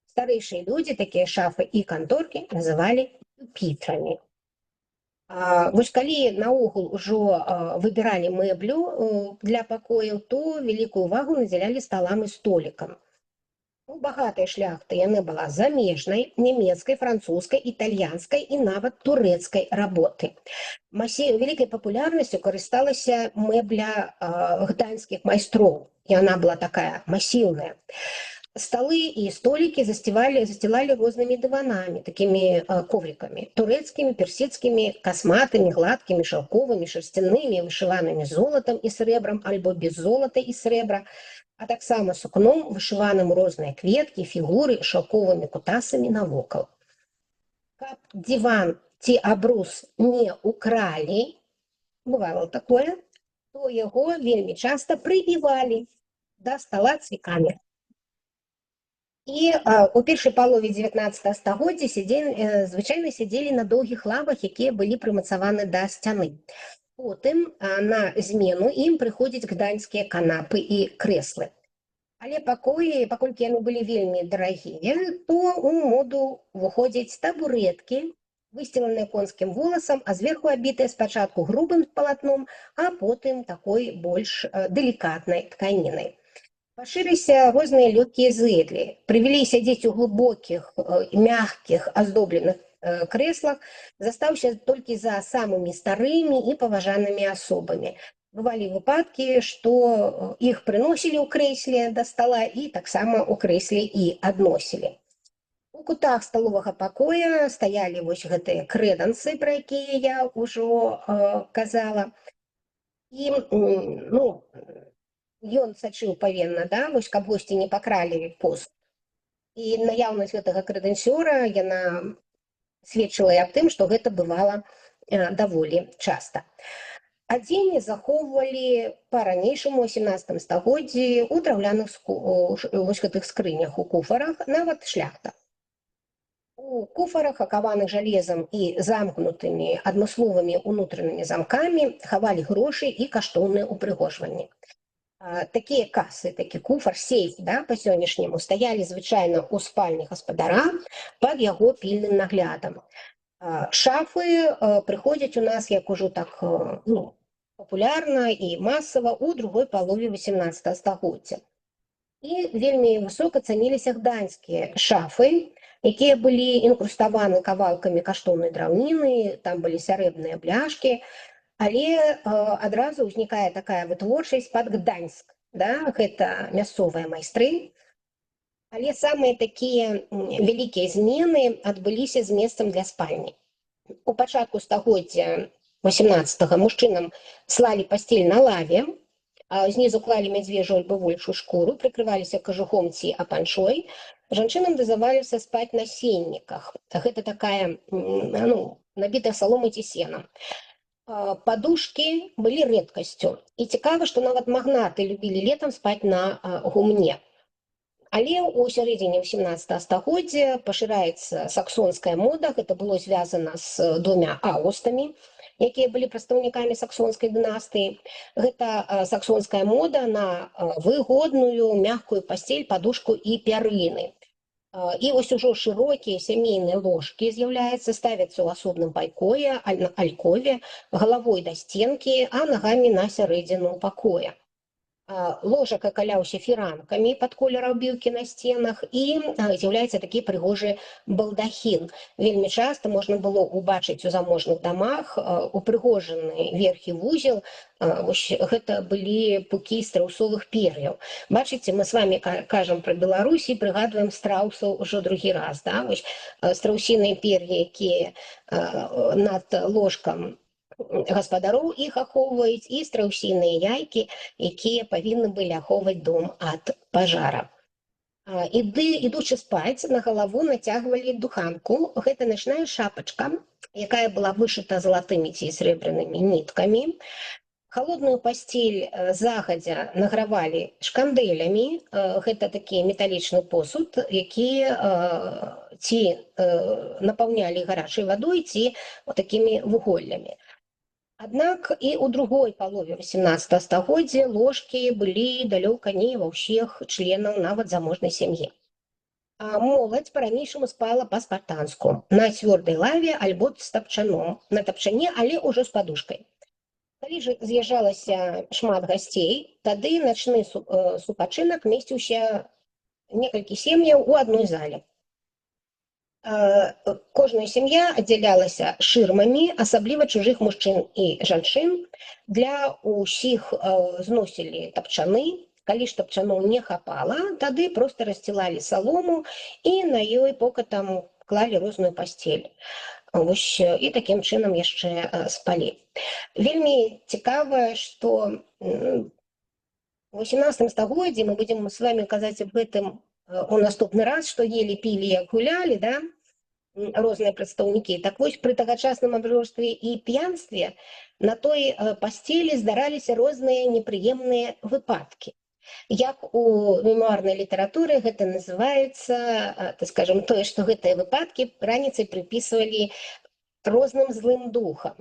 Старэйшыя людзі такія шафы і канторкі называлі пітрамі. Вось калі наогул ужо выбіралі мэблю для пакояў, то вялікую увагу надзялялі сталам і столікам. У багатай шляхты яны была замежнай, нямецкай, французскай, італьянскай і нават турэцкай работы. Вялікай папулярнасцю карысталася мэбля гданьскіх майстроў. Яна была такая масіўная. Столы и столики застилали рознымі дыванамі, такими ковриками, турэцкімі, персидскімі, касматымі, гладкімі, шаўковымі, шерстянымі, вышыванымі золотам і срэбрам альбо без золота і срэбра, а таксама сукном, вышываным розныя кветкі, фігуры, шаўковымі кутасамі навокал. Каб диван ці абрус не укралі, бывало такое, то яго вельмі часта прыбівалі да стола цвікамі. І у першай палове 19 стагоддзя звычайна сядзелі на доўгіх лавах, якія былі прымацаваны да сцяны. Потым на змену ім прыходзяць гданьскія канапы і крэслы. Але пакоі, паколькі яны былі вельмі дарагія, то у моду выходзяць табурэткі, высцеленыя конскім воласам, а зверху абітыя спачатку грубым палатном, а потым такой больш далікатнай тканінай. Пашырыліся розныя лёгкія зэдлі, прывялі сядзець у глыбокіх, мягкіх, аздобленых крэслах, застаўся толькі за самымі старымі і паважанымі асобамі. Бывалі выпадкі, што іх прыносілі ў крэсле да стала і таксама ў крэсле і адносілі. У кутах сталовага пакоя стаялі вось гэтыя крэдансы, пра якія я ўжо казала. І, ён сачыў павінна, вось каб госці не пакралі пост. І наяўнасць гэтага крэдэнсёра, яна сведчыла і аб тым, што гэта бывала даволі часта. Адзенне захоўвалі па-ранейшаму ў 17 стагоддзі ў драўляных вось гэтых скрынях, у куфарах, нават шляхта. У куфарах, акаваных жалезам і замкнутымі адмысловымі ўнутранымі замкамі, хавалі грошы і каштоўныя ўпрыгожванні. Такія касы, такі куфар, сейф па сённяшняму стаялі звычайна ў спальні гаспадара пад яго пільным наглядам. Шафы прыходзяць у нас, як ужо так папулярна і масава, у другой палове 18 стагоддзя. І вельмі высока цаніліся гданьскія шафы, якія былі інкруставаны кавалкамі каштоўнай драўніны, там былі сярэбныя бляшкі. але адразу ўзнікае такая вытворчасць пад Гданьск, да? Гэта мясцовыя майстры. Але самыя такія вялікія змены адбыліся з месцам для спальні. У пачатку стагоддзя 18 мужчынам слалі пасцель на лаве, а знізу клалі мядзвежу альбо вольчую шкуру, прыкрываліся кажухом ці апанчой. Жанчынам дазвалілася спаць на сенніках. Гэта такая, набітая саломай ці сенам. Падушкі былі рэдкасцю. І цікава, што нават магнаты любілі летам спаць на гумне. Але ў сярэдзіне 18 стагоддзя пашыраецца саксонская мода. Гэта было звязана з двумя аўгустамі, якія былі прадстаўнікамі саксонскай дынастыі. Гэта саксонская мода на выгодную мягкую пасцель, падушку і пярыны. І вось ужо шырокія сямейныя ложкі з'яўляюцца, ставяцца ў асобным пакоі, алькове, галавой да сценкі, а нагамі на сярэдзіну пакоя. Ложак акаляўся фіранкамі пад колер абіўкі на сценах і з'яўляецца такі прыгожы балдахін. Вельмі часта можна было ўбачыць у заможных дамах упрыгожаны верхі вузел. Гэта былі пукі страусовых пер'яў. Бачыце, мы с вами кажам пра Беларусь і прыгадваем страусаў ужо другі раз. Да? Страусіныя пер'і, якія над ложкам гаспадароў іх ахоўваюць, і страусіныя яйкі, якія павінны былі ахоўваць дом ад пажара. Ідучы спаць, на галаву нацягвалі духанку. Гэта начная шапачка, якая была вышыта залатымі ці срэбранымі ніткамі. Халодную пасцель загадзя награвалі шкандэлямі. Гэта такі металічны посуд, які ці напаўнялі гарачай вадой, ці такімі вуголлямі. Аднак і ў другой палове 18 стагоддзя ложкі былі далёка не ва ўсіх членаў нават заможнай сям'і. Моладзь па-ранейшаму спала па-спартанску, на цвёрдай лаве альбо з тапчаном, на тапчане, але ўжо з падушкай. Калі ж з'язджалася шмат гасцей, тады начны супачынак месціўся некалькі сем'яў у адной зале. Кожная сям'я аддзялялася шырмамі, асабліва чужых мужчын і жанчын. Для ўсіх зносілі тапчаны. Калі ж тапчаноў не хапала, тады проста рассцілалі салому і на ёй покатам клалі розную пасцель. І такім чынам яшчэ спалі. Вельмі цікава, што у 18 стагоддзі мы будзем з вами казаць аб гэтым у наступны раз, што елі, пілі, як гулялі, да? Розныя прадстаўнікі. Так вось, пры тагачасным абжорстве і п'янстве на той пасцелі здараліся розныя непрыемныя выпадкі. Як у мемуарнай літаратуры гэта называецца, скажем, тое, што гэтыя выпадкі раніцай прыпісвалі розным злым духам.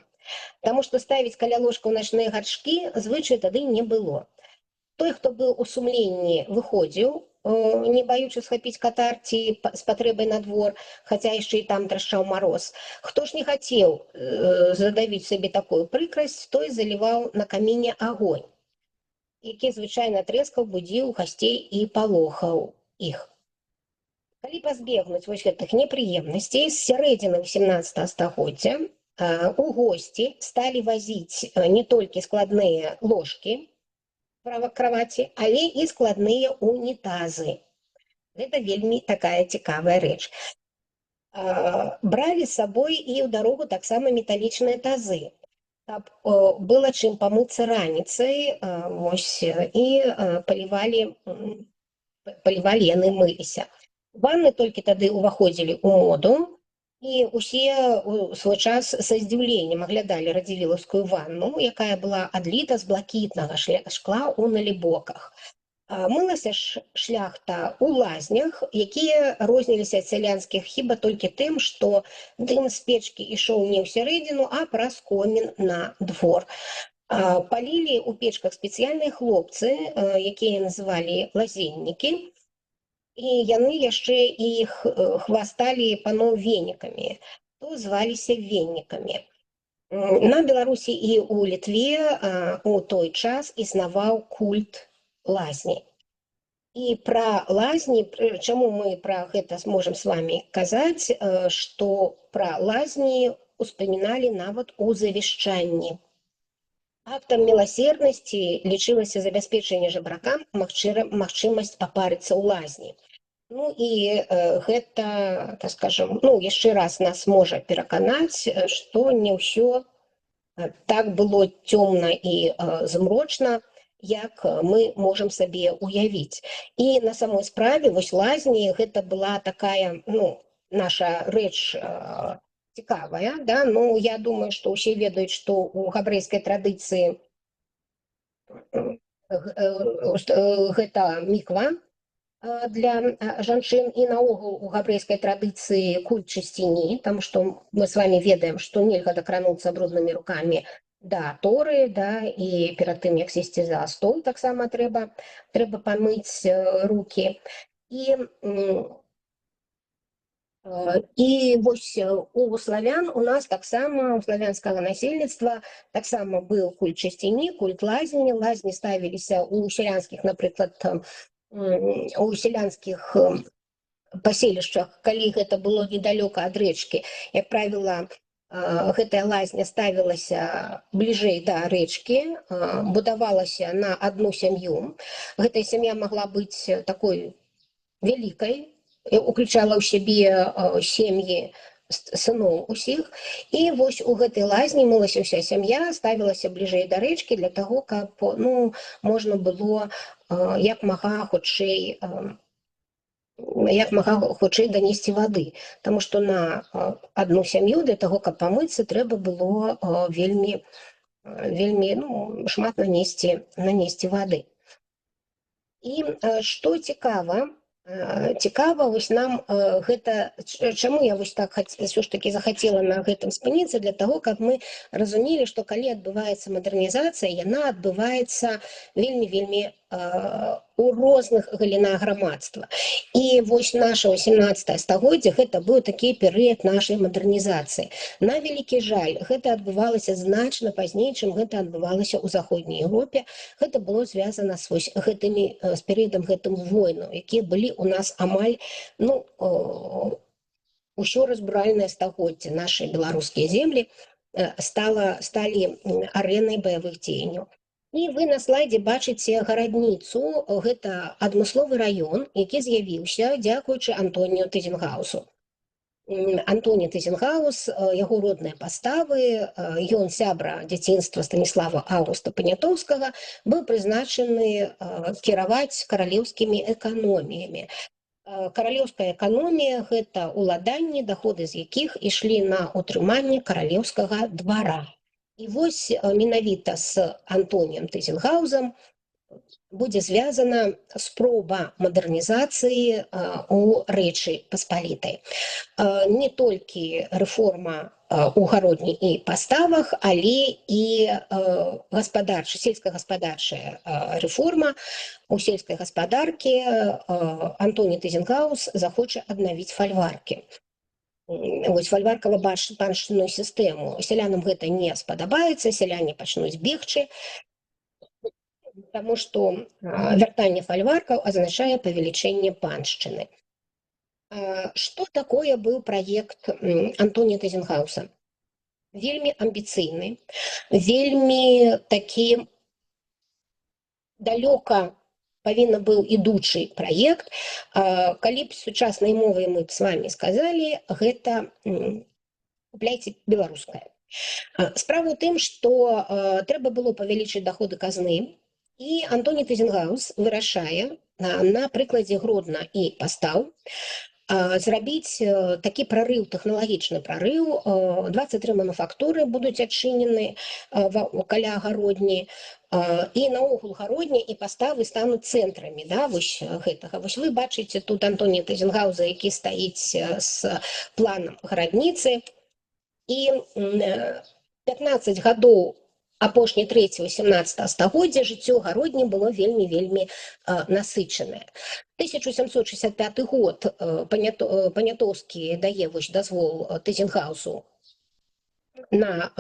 Таму што ставіць каля ложкаў начныя гаршкі звычай тады не было. Той, хто быў у сумленні, выходзіў, не баючы схапіць катар ці з патрэбай на двор, хаця яшчэ і там трашчаў мароз. Хто ж не хацеў задавіць сабе такую прыкрасць, той заліваў на каміне агонь, які звычайна трэскаў, будзіў гасцей і палохаў іх. Калі пазбегнуць вось гэтых непрыемнасцей, з сярэдзіны 18 стагоддзя у госці сталі вазіць не толькі складныя ложкі краваці, але і складныя унітазы. Гэта вельмі такая цікавая рэч. Бралі з сабой і ў дарогу таксама металічныя тазы, каб было чым памыцца раніцай, і палівалі яны мыліся. Ванны толькі тады ўваходзілі ў моду, і ўсе ў свой час са здзіўленнем аглядалі радзівілаўскую ванну, якая была адліта з блакітнага шкла ў налібоках. Мылася шляхта ў лазнях, якія розніліся ад сялянскіх хіба толькі тым, што дым з печкі ішоў не ў сярэдзіну, а праз комін на двор. Палілі ў печках спецыяльныя хлопцы, якія называлі лазеннікі, і яны яшчэ іх хвасталі паноў венікамі, то зваліся венікамі. На Беларусі і ў Літве у той час існаваў культ лазні. І пра лазні, чаму мы пра гэта зможам з вами казаць, што пра лазні успаміналі нават у завяшчанні. Актам міласерднасці лічылася забяспечэнне жабракам магчымасць папарыцца ў лазні. Ну і гэта, так скажем, ну, яшчэ раз нас можа пераканаць, што не ўсё так было цёмна і змрочна, як мы можам сабе уявіць. І на самой справе вось лазні гэта была такая, ну, наша рэч цікавая, да? Ну, я думаю, што ўсе ведаюць, што ў габрэйскай традыцыі гэта міква для жанчын і наогул у габрэйскай традыцыі культ чысціні, таму што мы з вами ведаем, што нельга дакрануцца бруднымі рукамі да торы, да, і перад тым, як сесці за стол, таксама трэба памыць рукі. І вось у славян у нас таксама, у славянскага насельніцтва таксама быў культ чысціні, культ лазні. Лазні ставіліся ў сялянскіх, напрыклад, у сялянскіх паселішчах, калі гэта было недалёка ад рэчкі. Як правіла, гэтая лазня ставілася бліжэй да рэчкі, будавалася на адну сям'ю. Гэтая сям'я магла быць такой вялікай, уключала ў сябе сем'і сыноў усіх. І вось у гэтай лазні мылася ўся сям'я, ставілася бліжэй да рэчкі для таго, каб, ну, можна было як мага хутчэй данесці вады. Таму што на адну сям'ю для таго, каб памыцца, трэба было вельмі ну, шмат нанесці вады. І што цікава, вось нам гэта, чаму я вось так ўсё ж такі захацела на гэтым спыніцца, для таго, каб мы разумелі, што калі адбываецца мадэрнізацыя, яна адбываецца вельмі у розных галінах грамадства. І вось наша 18 стагоддзе гэта быў такі перыяд нашай мадэрнізацыі. На вялікі жаль, гэта адбывалася значна пазней, чым гэта адбывалася ў заходняй Еўропе. Гэта было звязана з перыядам гэтым войнаў, якія былі у нас амаль, ну, усё разбуральнае стагоддзе. Нашы беларускія землі сталі арэнай баявых дзеянняў. І вы на слайдзе бачыце гарадніцу, гэта адмысловы раён, які з'явіўся дзякуючы Антонію Тызенгаусу. Антоні Тызенгаус, яго родныя паставы, ён сябра дзяцінства Станіслава Аўгуста Панятоўскага, быў прызначаны кіраваць каралеўскімі эканоміямі. Каралеўская эканомія – гэта ўладанні, даходы з якіх ішлі на ўтрыманне каралеўскага двара. І вось менавіта з Антоніем Тызенгаузам будзе звязана спроба мадэрнізацыі у Рэчы Паспалітай. Не толькі рэформа у гародні і паставах, але і сельскагаспадарчая рэформа. У сельскай гаспадаркі Антоні Тызенгаус захоча аднавіць фальваркі. Вось фальваркава-баншчынную сістэму. Сялянам гэта не спадабаецца, сяляне пачнуць бегчы, таму што вяртанне фальваркаў азначае павелічэнне паншчыны. Што такое быў праект Антонія Тызенгауса? Вельмі амбіцыйны, вельмі такі далёка павінна быў ідучы праект. Калі б сучаснай мовай мы б з вами сказалі, гэта купляйце беларускае. Справа ў тым, што трэба было павялічыць даходы казны, і Антоні Тызенгаус вырашае на прыкладзе Гродна і Пастаў зрабіць такі прарыў, тэхналагічны прарыў. 23 мануфактуры будуць адчынены каля гародні, і наогул гародні і паставы стануць цэнтрамі, да, вось гэтага. Вось вы бачыце тут Антонія Тызенгауса, які стаіць з планам гарадніцы, і 15 гадоў апошняй трэцяга 17 стагоддзя жыццё гародні было вельмі насычанае. 1765 год Панятоўскі дае вось дазвол Тызенгаусу на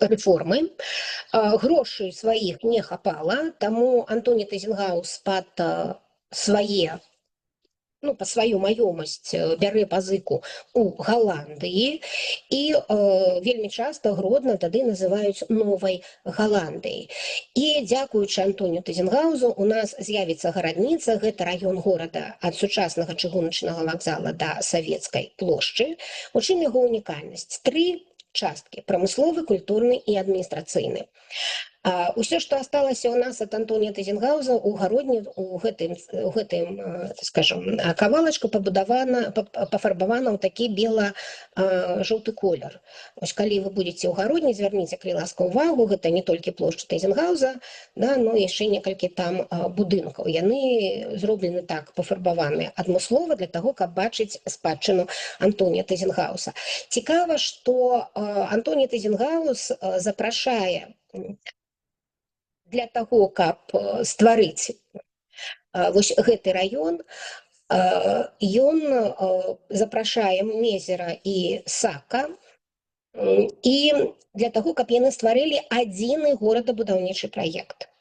рэформы. Грошай сваіх не хапала, таму Антоні Тызенгаус пад свае ну, па сваю маёмасць бярэ пазыку у Галандыі, і вельмі часта Гродна тады называюць новай Галандыяй. І дзякуючы Антонію Тызенгаузу у нас з'явіцца гарадніца, гэта раён горада ад сучаснага чыгуначнага вакзала да Савецкай плошчы. У чым яго унікальнасць? 3 часткі: прамысловы, культурны і адміністрацыйны. Усё, што асталася ў нас ад Антонія Тызенгауза у гародні, у гэтым, скажем, кавалачку пафарбавана ў такі бела-жоўты колер. Вось калі вы будзеце ў гародні, звярніце, калі ласка, увагу, гэта не толькі плошча Тызенгауза, да, но яшчэ некалькі там будынкаў. Яны зроблены так, пафарбаваныя адмыслова для таго, каб бачыць спадчыну Антонія Тызенгауса. Цікава, што Антоній Тызенгауз запрашае для таго, каб стварыць вось гэты раён, ён запрашае Мезера і Сака, і для таго, каб яны стварылі адзіны горадабудаўнічы праект.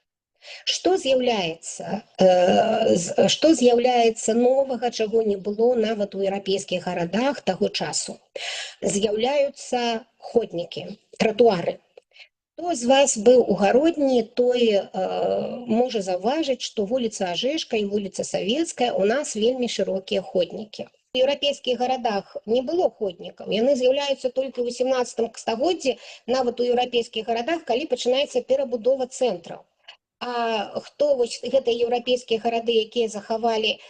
Што з'яўляецца новага, чаго не было нават у еўрапейскіх гарадах таго часу? З'яўляюцца ходнікі, тратуары. Хто з вас быў у гародні, той можа заўважыць, што вуліца Ажэшка і вуліца Савецкая у нас вельмі шырокія ходнікі. У еўрапейскіх гарадах не было ходнікаў, яны з'яўляюцца толькі ў 18 стагоддзі, нават у еўрапейскіх гарадах, калі пачынаецца перабудова цэнтраў. А хто вось гэтыя еўрапейскія гарады, якія захавалі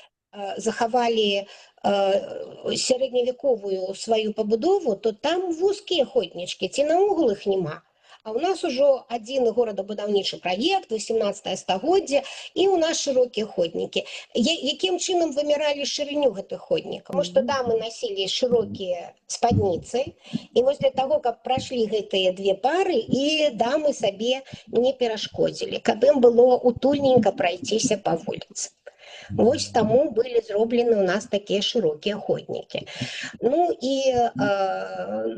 сярэдневяковую сваю пабудову, то там вузкія ходнічкі, ці наогул іх няма. А ў нас ужо адзіны горадабудаўнічы праект, 18 стагоддзе, і ў нас шырокія ходнікі. Якім чынам вымяралі шырыню гэтых ходнікаў? Таму што дамы насілі шырокія спадніцы, і вось для таго, каб прайшлі гэтыя 2 пары, і дамы сабе не перашкодзілі, каб ім было утульненька прайціся па вуліцы. Вось таму былі зроблены ў нас такія шырокія ходнікі. Ну і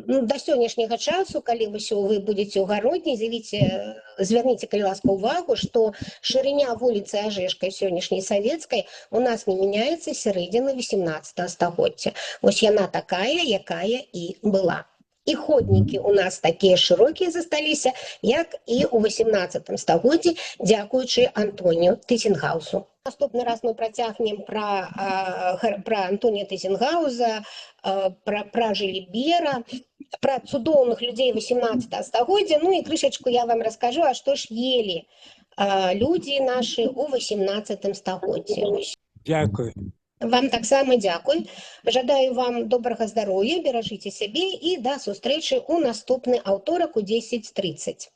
да сённяшняга часу, калі вы будзеце ў гародні, звярніце, калі ласка, увагу, што шырыня вуліцы Ажэшкай, сённяшняй Савецкай, у нас не мяняецца з сярэдзіны 18 стагоддзя. Вось яна такая, якая і была. І ходнікі у нас такія шырокія засталіся, як і ў 18 стагоддзі, дзякуючы Антонію Тызенгаузу. Наступны раз мы працягнем пра Антонія Тызенгауза, пра Жылібера, пра цудоўных людзей 18 стагоддзя. Ну і крышачку я вам раскажу, а што ж ели людзі нашы ў 18 стагоддзі. Дзякуй. Вам таксама дзякуй. Жадаю вам добрага здароўя, беражыце сябе і да сустрэчы ў наступны аўторак у 10:30.